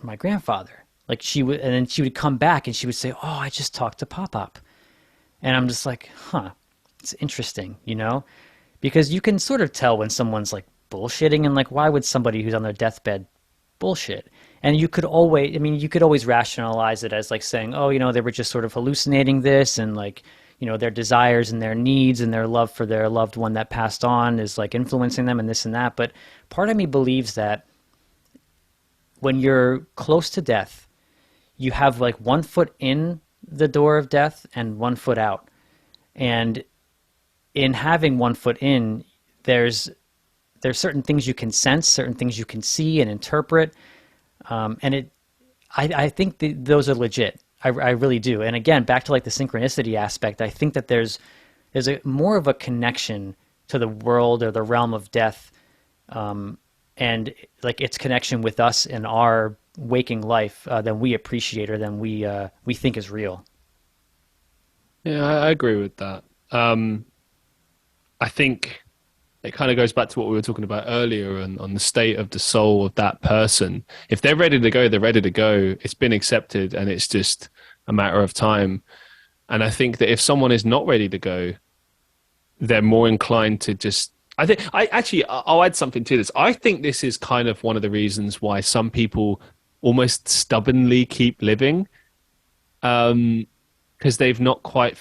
B: my grandfather. Like and then she would come back and she would say, "Oh, I just talked to Pop-Pop." And I'm just like, it's interesting, because you can sort of tell when someone's like bullshitting, and like, why would somebody who's on their deathbed bullshit? And you could always rationalize it as like saying, oh, they were just sort of hallucinating this, and like, their desires and their needs and their love for their loved one that passed on is like influencing them and this and that. But part of me believes that when you're close to death, you have like 1 foot in the door of death and 1 foot out. And in having 1 foot in, there's certain things you can sense, certain things you can see and interpret. I think those are legit. I really do. And again, back to like the synchronicity aspect, I think that there's more of a connection to the world or the realm of death, and like its connection with us in our waking life than we appreciate or than we think is real.
A: Yeah, I agree with that. I think it kind of goes back to what we were talking about earlier on the state of the soul of that person. If they're ready to go, they're ready to go. It's been accepted, and it's just a matter of time. And I think that if someone is not ready to go, they're more inclined to just... I'll add something to this. I think this is kind of one of the reasons why some people almost stubbornly keep living, because they've not quite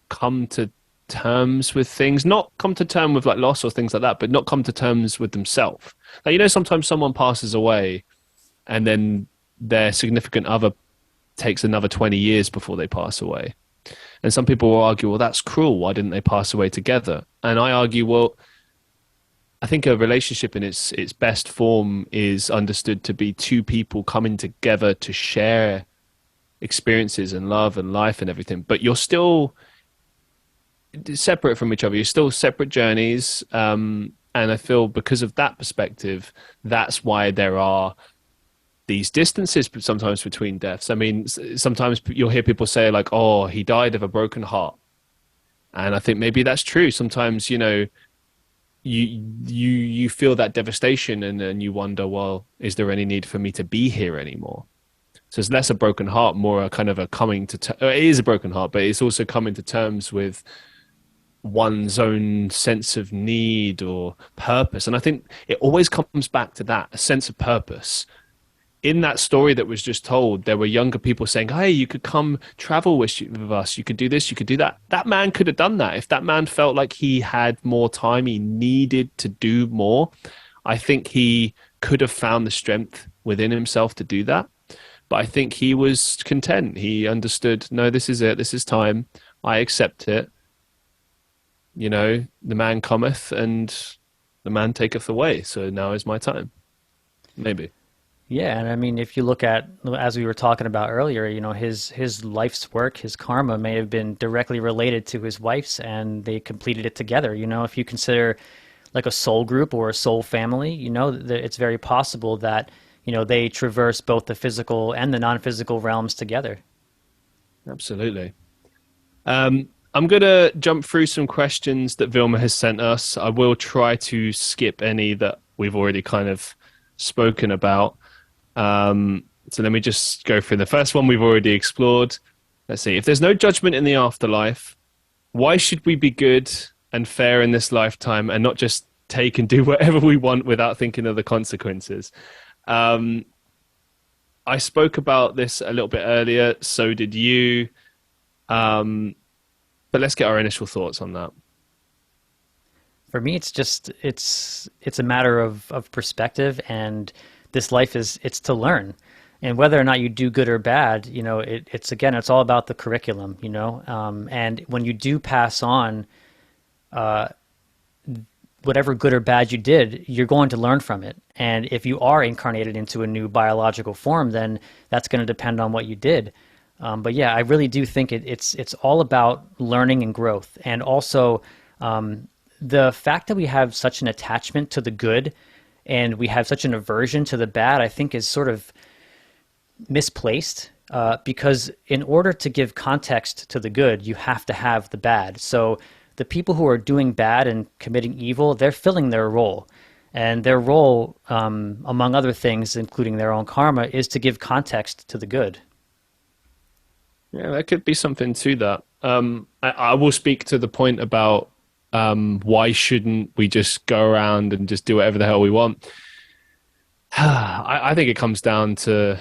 A: come to terms with things, not come to terms with like loss or things like that, but not come to terms with themselves. Like, you know, sometimes someone passes away and then their significant other takes another 20 years before they pass away. And some people will argue, well, that's cruel. Why didn't they pass away together? And I argue, well, I think a relationship in its best form is understood to be two people coming together to share experiences and love and life and everything, but you're still separate from each other. You're still separate journeys. And I feel because of that perspective, that's why there are these distances sometimes between deaths. I mean, sometimes you'll hear people say like, oh, he died of a broken heart. And I think maybe that's true. Sometimes, you know, you feel that devastation and then you wonder, well, is there any need for me to be here anymore? So it's less a broken heart, more a kind of a coming to it is a broken heart, but it's also coming to terms with one's own sense of need or purpose. And I think it always comes back to that, a sense of purpose. In that story that was just told, there were younger people saying, hey, you could come travel with us. You could do this, you could do that. That man could have done that. If that man felt like he had more time, he needed to do more, I think he could have found the strength within himself to do that. But I think he was content. He understood, no, this is it. This is time. I accept it. You know, the man cometh and the man taketh away. So now is my time. Maybe.
B: Yeah, and I mean, if you look at, as we were talking about earlier, you know, his life's work, his karma may have been directly related to his wife's, and they completed it together. You know, if you consider like a soul group or a soul family, you know, it's very possible that, you know, they traverse both the physical and the non-physical realms together.
A: Absolutely. I'm going to jump through some questions that Vilma has sent us. I will try to skip any that we've already kind of spoken about. So let me just go through the first one we've already explored. Let's see. If there's no judgment in the afterlife, why should we be good and fair in this lifetime and not just take and do whatever we want without thinking of the consequences? I spoke about this a little bit earlier. So did you. But let's get our initial thoughts on that.
B: For me, it's just, it's a matter of perspective, and this life it's to learn. And whether or not you do good or bad, you know, it's again, it's all about the curriculum, you know. And when you do pass on whatever good or bad you did, you're going to learn from it. And if you are incarnated into a new biological form, then that's going to depend on what you did. But yeah, I really do think it's all about learning and growth. And also the fact that we have such an attachment to the good and we have such an aversion to the bad, I think is sort of misplaced, because in order to give context to the good, you have to have the bad. So the people who are doing bad and committing evil, they're filling their role. And their role, among other things, including their own karma, is to give context to the good.
A: Yeah, there could be something to that. I will speak to the point about why shouldn't we just go around and just do whatever the hell we want. I think it comes down to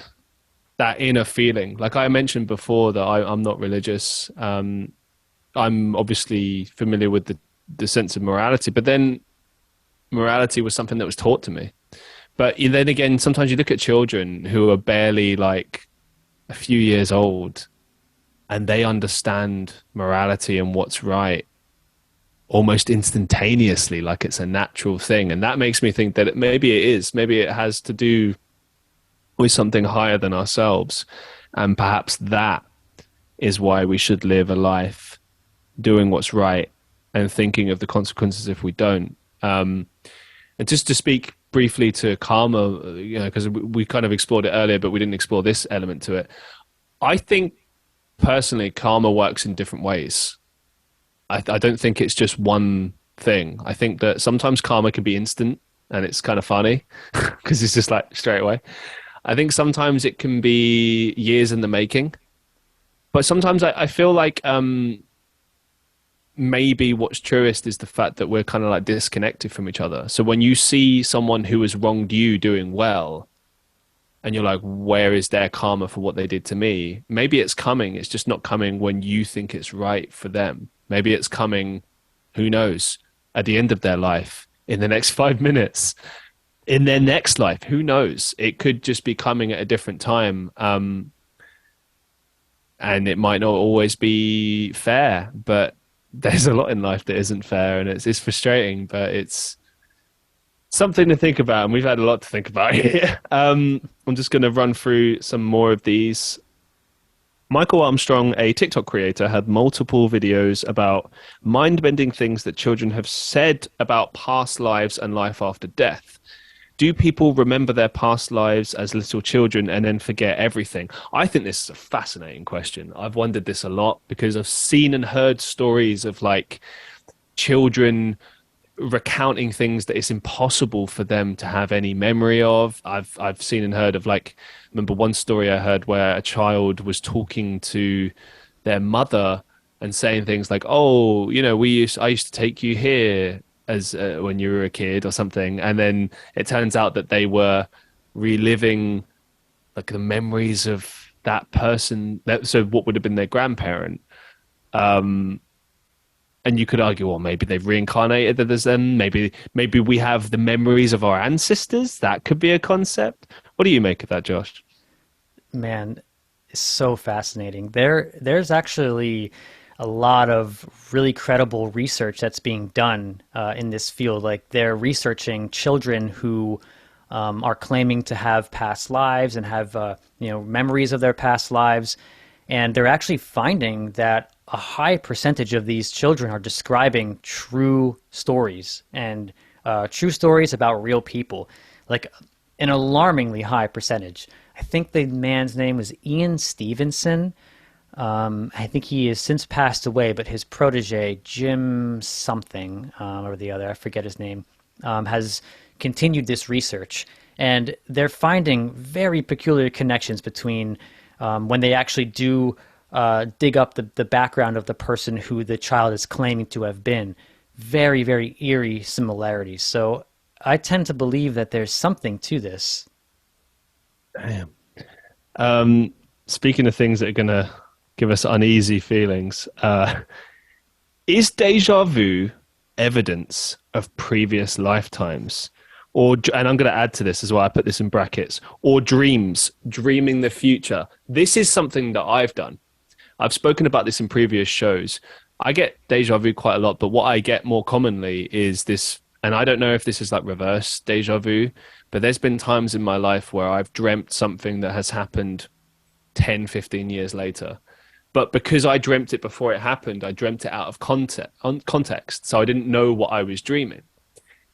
A: that inner feeling. Like I mentioned before that I'm not religious. I'm obviously familiar with the sense of morality, but then morality was something that was taught to me. But then again, sometimes you look at children who are barely like a few years old and they understand morality and what's right almost instantaneously, like it's a natural thing. And that makes me think that maybe it is. Maybe it has to do with something higher than ourselves. And perhaps that is why we should live a life doing what's right and thinking of the consequences if we don't. And just to speak briefly to karma, you know, because we kind of explored it earlier, but we didn't explore this element to it. I think personally, karma works in different ways. I don't think it's just one thing. I think that sometimes karma can be instant and it's kind of funny because it's just like straight away. I think sometimes it can be years in the making, but sometimes I feel like maybe what's truest is the fact that we're kind of like disconnected from each other. So when you see someone who has wronged you doing well, and you're like, where is their karma for what they did to me? Maybe it's coming. It's just not coming when you think it's right for them. Maybe it's coming, who knows, at the end of their life, in the next 5 minutes, in their next life. Who knows? It could just be coming at a different time. And it might not always be fair, but there's a lot in life that isn't fair, and it's frustrating, but it's something to think about, and we've had a lot to think about here. I'm just going to run through some more of these. Michael Armstrong, a TikTok creator, had multiple videos about mind-bending things that children have said about past lives and life after death. Do people remember their past lives as little children and then forget everything? I think this is a fascinating question. I've wondered this a lot because I've seen and heard stories of like children recounting things that it's impossible for them to have any memory of. I've seen and heard of, like, remember one story I heard where a child was talking to their mother and saying things like, "Oh, you know, I used to take you here as when you were a kid," or something, and then it turns out that they were reliving like the memories of that person. So what would have been their grandparent. And you could argue, well, maybe they've reincarnated as them. Maybe we have the memories of our ancestors. That could be a concept. What do you make of that, Josh?
B: Man, it's so fascinating. There's actually a lot of really credible research that's being done in this field. Like, they're researching children who are claiming to have past lives and have memories of their past lives, and they're actually finding that a high percentage of these children are describing true stories and true stories about real people, like an alarmingly high percentage. I think the man's name was Ian Stevenson. I think he has since passed away, but his protege, Jim something or the other, I forget his name, has continued this research. And they're finding very peculiar connections between when they actually do dig up the background of the person who the child is claiming to have been. Very, very eerie similarities. So I tend to believe that there's something to this.
A: Damn. Speaking of things that are going to give us uneasy feelings, is deja vu evidence of previous lifetimes? And I'm going to add to this as well, I put this in brackets, or dreams, dreaming the future. This is something that I've done. I've spoken about this in previous shows. I get deja vu quite a lot, but what I get more commonly is this, and I don't know if this is like reverse deja vu, but there's been times in my life where I've dreamt something that has happened 10, 15 years later. But because I dreamt it before it happened, I dreamt it out of context. So I didn't know what I was dreaming.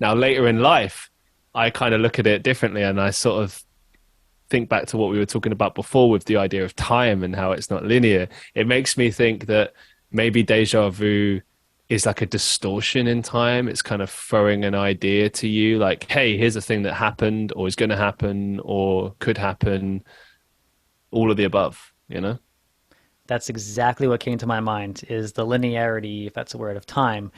A: Now, later in life, I kind of look at it differently, and I sort of think back to what we were talking about before with the idea of time and how it's not linear. It makes me think that maybe deja vu is like a distortion in time. It's kind of throwing an idea to you like, hey, here's a thing that happened or is going to happen or could happen, all of the above, you know?
B: That's exactly what came to my mind, is the linearity, if that's a word, of time.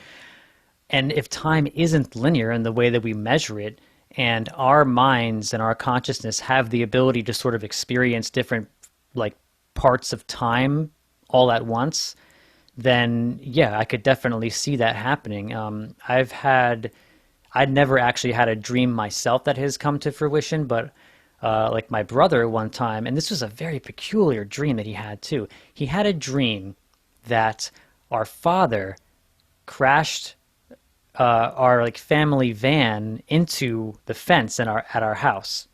B: And if time isn't linear in the way that we measure it, and our minds and our consciousness have the ability to sort of experience different like parts of time all at once, then yeah, I could definitely see that happening. I'd never actually had a dream myself that has come to fruition, but like my brother one time, and this was a very peculiar dream that he had too. He had a dream that our father crashed our like family van into the fence at our house.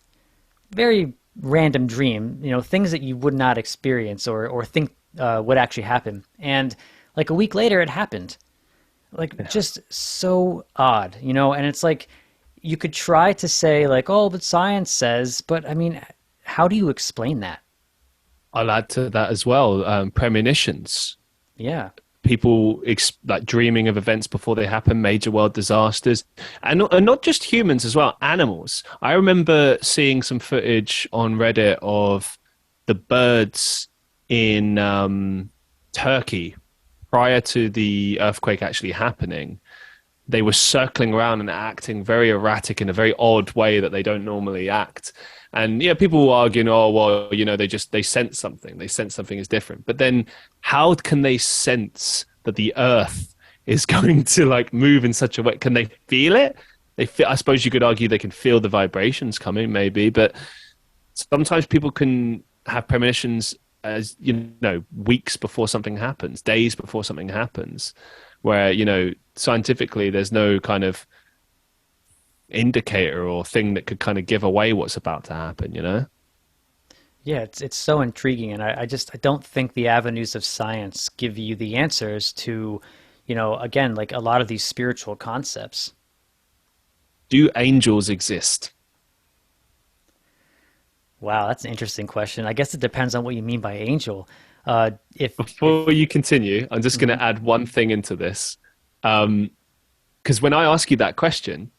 B: Very random dream, things that you would not experience or think would actually happen. And like a week later, it happened. Like, just so odd, and it's like, you could try to say like, oh, but science says, but I mean, how do you explain that?
A: I'll add to that as well. Premonitions.
B: Yeah.
A: People like dreaming of events before they happen, major world disasters, and not just humans as well, animals. I remember seeing some footage on Reddit of the birds in Turkey prior to the earthquake actually happening. They were circling around and acting very erratic in a very odd way that they don't normally act. And yeah, people will argue, oh well, they sense something. They sense something is different. But then how can they sense that the earth is going to like move in such a way? Can they feel it? I suppose you could argue they can feel the vibrations coming, maybe, but sometimes people can have premonitions as weeks before something happens, days before something happens, where scientifically there's no kind of indicator or thing that could kind of give away what's about to happen.
B: Yeah, it's so intriguing, and I don't think the avenues of science give you the answers to, again, like a lot of these spiritual concepts.
A: Do angels exist?
B: Wow, that's an interesting question. I guess it depends on what you mean by angel. If
A: Before you continue, I'm just going
B: Mhm.
A: to add one thing into this. Because when I ask you that question,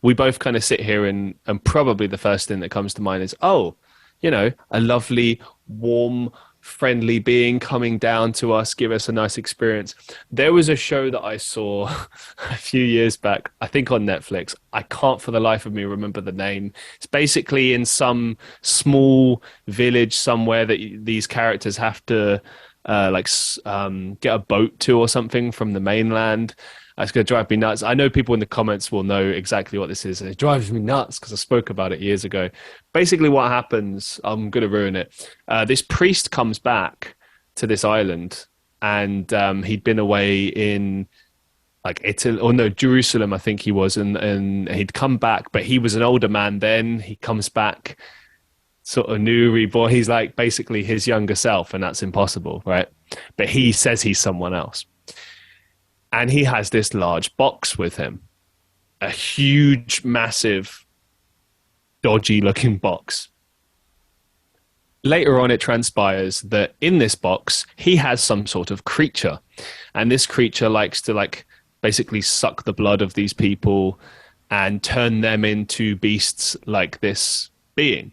A: we both kind of sit here and probably the first thing that comes to mind is, oh, a lovely, warm, friendly being coming down to us, give us a nice experience. There was a show that I saw a few years back, I think on Netflix. I can't for the life of me remember the name. It's basically in some small village somewhere that these characters have to get a boat to or something from the mainland. It's going to drive me nuts. I know people in the comments will know exactly what this is, and it drives me nuts because I spoke about it years ago. Basically, what happens, I'm going to ruin it. This priest comes back to this island, and he'd been away in like Italy, or no, Jerusalem, I think he was, and he'd come back, but he was an older man then. He comes back sort of new, reborn. He's like basically his younger self, and that's impossible, right? But he says he's someone else. And he has this large box with him, a huge, massive, dodgy looking box. Later on, it transpires that in this box, he has some sort of creature. And this creature likes to basically suck the blood of these people and turn them into beasts like this being.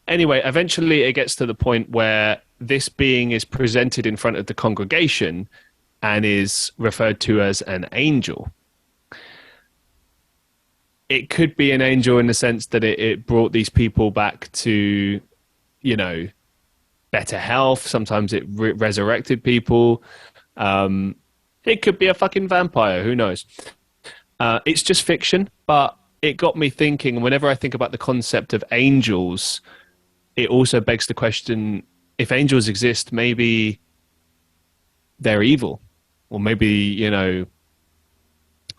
A: Anyway, eventually it gets to the point where this being is presented in front of the congregation and is referred to as an angel. It could be an angel in the sense that it brought these people back to, better health. Sometimes it resurrected people. It could be a fucking vampire. Who knows? It's just fiction, but it got me thinking. Whenever I think about the concept of angels, it also begs the question, if angels exist, maybe they're evil. Or maybe,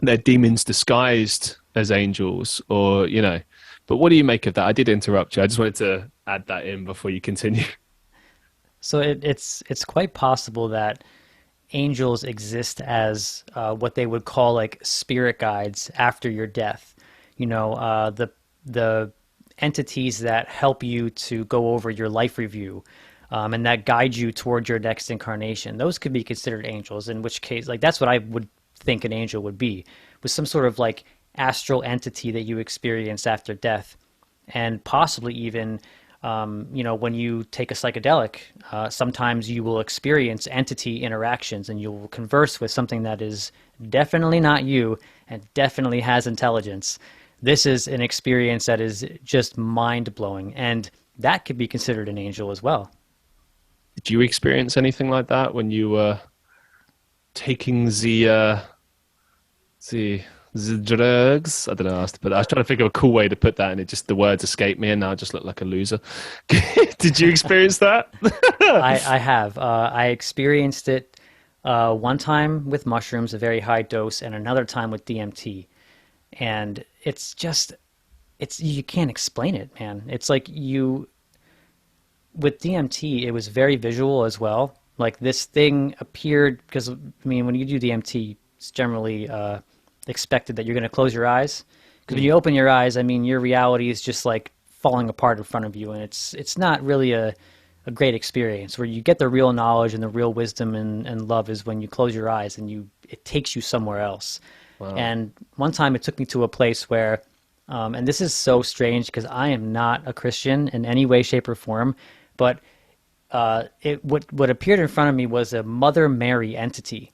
A: they're demons disguised as angels, or, But what do you make of that? I did interrupt you. I just wanted to add that in before you continue.
B: So it's quite possible that angels exist as what they would call like spirit guides after your death. The entities that help you to go over your life review. And that guide you toward your next incarnation. Those could be considered angels, in which case, like, that's what I would think an angel would be, with some sort of like astral entity that you experience after death. And possibly even, when you take a psychedelic, sometimes you will experience entity interactions and you'll converse with something that is definitely not you and definitely has intelligence. This is an experience that is just mind-blowing, and that could be considered an angel as well.
A: Did you experience anything like that when you were taking the drugs? I don't know how to put that. I was trying to think of a cool way to put that, and the words escaped me, and now I just look like a loser. Did you experience that?
B: I have. I experienced it one time with mushrooms, a very high dose, and another time with DMT. And you can't explain it, man. It's like with DMT, it was very visual as well. Like this thing appeared, because when you do DMT, it's generally expected that you're going to close your eyes. Because when you open your eyes, your reality is just like falling apart in front of you, and it's not really a great experience. Where you get the real knowledge and the real wisdom and love is when you close your eyes and it takes you somewhere else.
A: Wow.
B: And one time it took me to a place where, and this is so strange because I am not a Christian in any way, shape, or form, but what appeared in front of me was a Mother Mary entity.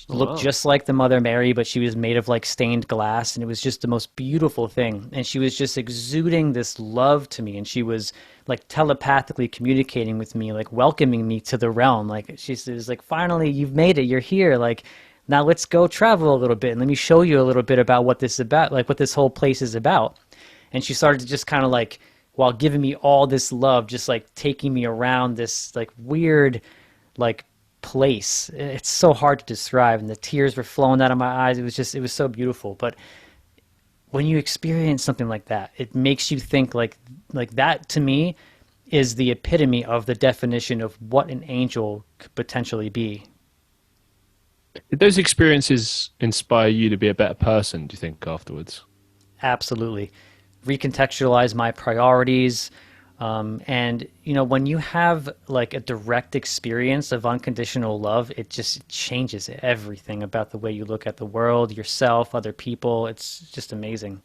B: She
A: Oh,
B: looked
A: wow.
B: just like the Mother Mary, but she was made of like stained glass, and it was just the most beautiful thing. And she was just exuding this love to me, and she was like telepathically communicating with me, like welcoming me to the realm. Like she was like, "Finally, you've made it. You're here. Like now, let's go travel a little bit, and let me show you a little bit about what this is about, like what this whole place is about." And she started to just kind of like, while giving me all this love, just like taking me around this like weird, like place. It's so hard to describe, and the tears were flowing out of my eyes. It was so beautiful. But when you experience something like that, it makes you think like that to me is the epitome of the definition of what an angel could potentially be.
A: Did those experiences inspire you to be a better person, do you think, afterwards?
B: Absolutely. Recontextualize my priorities. And, you know, when you have like a direct experience of unconditional love, it just changes everything about the way you look at the world, yourself, other people. It's just amazing.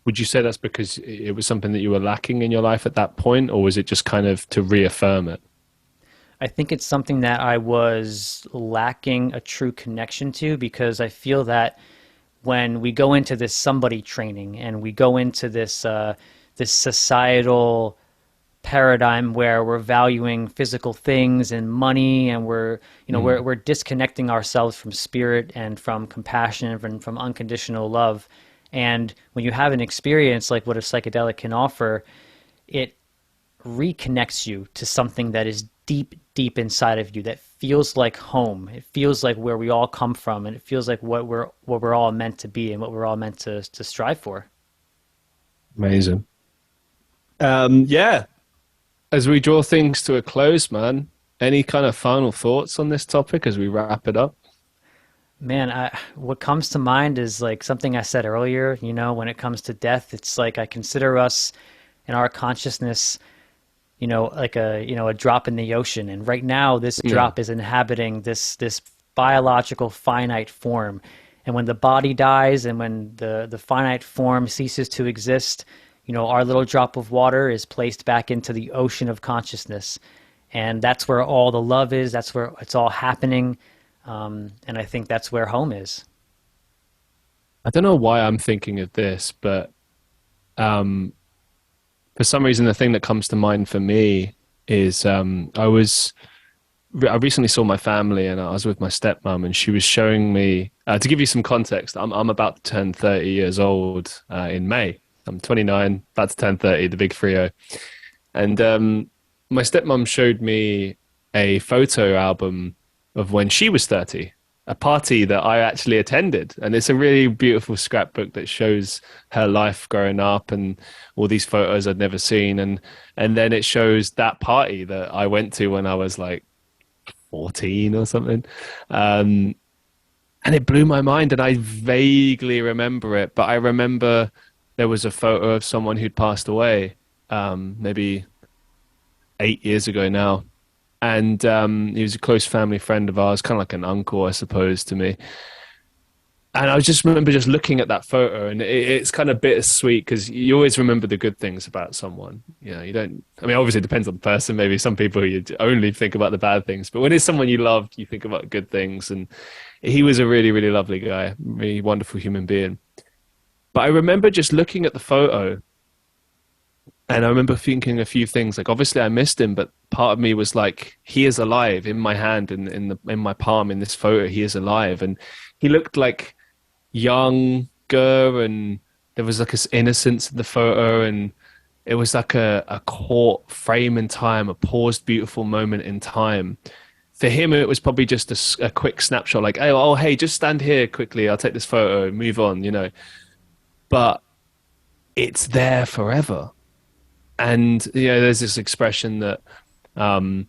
A: Would you say that's because it was something that you were lacking in your life at that point, or was it just kind of to reaffirm it?
B: I think it's something that I was lacking a true connection to because I feel that when we go into this somebody training and we go into this societal paradigm where we're valuing physical things and money, and we're you know
A: Mm.
B: we're disconnecting ourselves from spirit and from compassion and from unconditional love. And when you have an experience like what a psychedelic can offer, it reconnects you to something that is deep inside of you that feels like home. It feels like where we all come from, and it feels like what we're all meant to be and what we're all meant to strive for.
A: Amazing. Yeah. As we draw things to a close, man, any kind of final thoughts on this topic as we wrap it up?
B: Man, what comes to mind is like something I said earlier, you know, when it comes to death, it's like I consider us in our consciousness, you know, like a drop in the ocean. And right now, this
A: Yeah.
B: drop is inhabiting this biological finite form. And when the body dies and when the finite form ceases to exist, you know, our little drop of water is placed back into the ocean of consciousness. And that's where all the love is. That's where it's all happening. And I think that's where home is.
A: I don't know why I'm thinking of this, but um, for some reason, the thing that comes to mind for me is I recently saw my family, and I was with my stepmom, and she was showing me to give you some context. I'm about to turn 30 years old in May. I'm 29, about to turn 30, the big 30. And my stepmom showed me a photo album of when she was 30, a party that I actually attended. And it's a really beautiful scrapbook that shows her life growing up and all these photos I'd never seen. And then it shows that party that I went to when I was like 14 or something. Um, and it blew my mind. And I vaguely remember it, but I remember there was a photo of someone who'd passed away, maybe 8 years ago now. And he was a close family friend of ours, kind of like an uncle, I suppose, to me. And I just remember just looking at that photo, and it's kind of bittersweet because you always remember the good things about someone. You know, you don't. I mean, obviously, it depends on the person. Maybe some people you only think about the bad things, but when it's someone you loved, you think about good things. And he was a really, really lovely guy, really wonderful human being. But I remember just looking at the photo, and I remember thinking a few things. Like, obviously, I missed him, but part of me was like, he is alive in my hand, in my palm, in this photo. He is alive, and he looked like younger, and there was like this innocence in the photo, and it was like a caught frame in time, a paused beautiful moment in time. For him, it was probably just a quick snapshot, like, hey, just stand here quickly, I'll take this photo, move on, you know. But it's there forever. And you know, there's this expression that um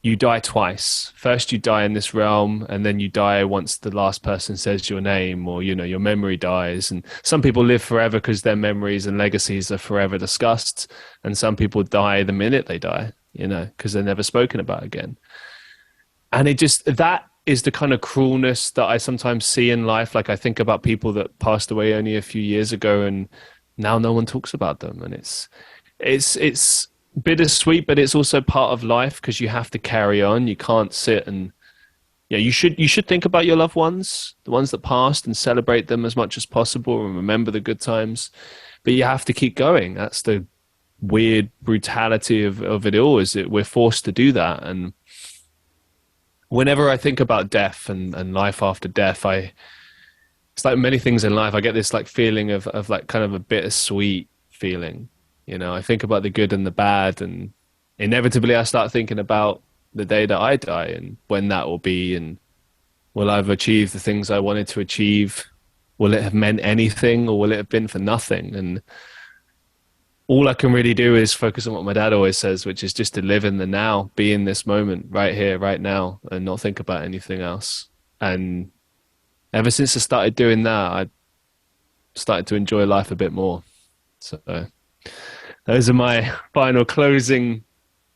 A: you die twice. First, you die in this realm, and then you die once the last person says your name, or you know, your memory dies. And some people live forever because their memories and legacies are forever discussed, and some people die the minute they die, you know, because they're never spoken about again. And it just that is the kind of cruelness that I sometimes see in life. Like I think about people that passed away only a few years ago, and now no one talks about them, and it's bittersweet, but it's also part of life because you have to carry on. You can't sit and yeah, you should think about your loved ones, the ones that passed, and celebrate them as much as possible and remember the good times. But you have to keep going. That's the weird brutality of it all, is that we're forced to do that. And whenever I think about death and life after death, it's like many things in life, I get this like feeling of like kind of a bittersweet feeling. You know, I think about the good and the bad, and inevitably I start thinking about the day that I die and when that will be, and will I have achieved the things I wanted to achieve? Will it have meant anything, or will it have been for nothing? And all I can really do is focus on what my dad always says, which is just to live in the now, be in this moment right here, right now, and not think about anything else. And ever since I started doing that, I started to enjoy life a bit more. So those are my final closing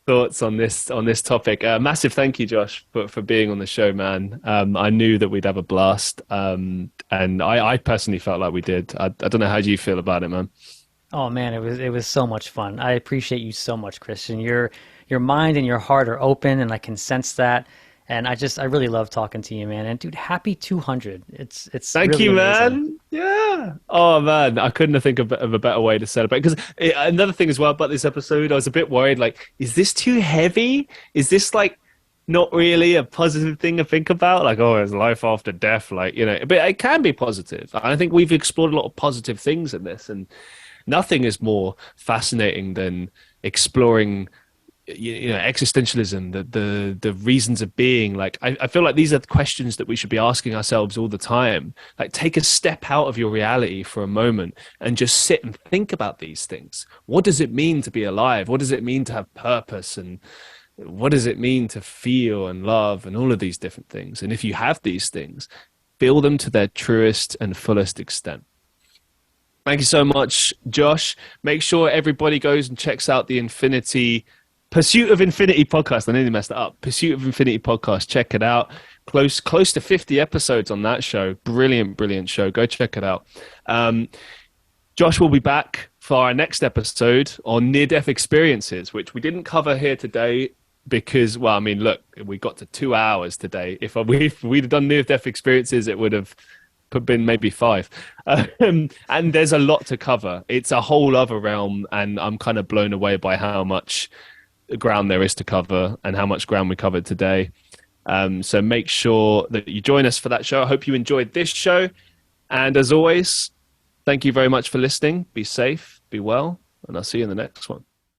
A: thoughts on this topic. Massive thank you, Josh, for being on the show, man. I knew that we'd have a blast, and I personally felt like we did. I don't know, how do you feel about it, man?
B: Oh man, it was so much fun. I appreciate you so much, Christian. Your mind and your heart are open, and I can sense that. And I really love talking to you, man. And dude, happy 200. It's
A: Thank
B: really
A: you,
B: amazing.
A: man. Yeah. Oh man, I couldn't have think of a better way to celebrate. Because another thing as well about this episode, I was a bit worried. Like, is this too heavy? Is this like not really a positive thing to think about? Like, oh, it's life after death. Like, you know, but it can be positive. I think we've explored a lot of positive things in this, and nothing is more fascinating than exploring, you know, existentialism, the reasons of being. Like, I feel like these are the questions that we should be asking ourselves all the time. Like, take a step out of your reality for a moment and just sit and think about these things. What does it mean to be alive? What does it mean to have purpose? And what does it mean to feel and love and all of these different things? And if you have these things, feel them to their truest and fullest extent. Thank you so much, Josh. Make sure everybody goes and checks out the Pursuit of Infinity podcast. I nearly messed it up. Pursuit of Infinity podcast. Check it out. Close to 50 episodes on that show. Brilliant show. Go check it out. Josh will be back for our next episode on near-death experiences, which we didn't cover here today because, well, I mean, look, we got to 2 hours today. If we'd have done near-death experiences, it would have been maybe 5. And there's a lot to cover. It's a whole other realm, and I'm kind of blown away by how much ground there is to cover and how much ground we covered today. So make sure that you join us for that show. I hope you enjoyed this show. And as always, thank you very much for listening. Be safe, be well, and I'll see you in the next one.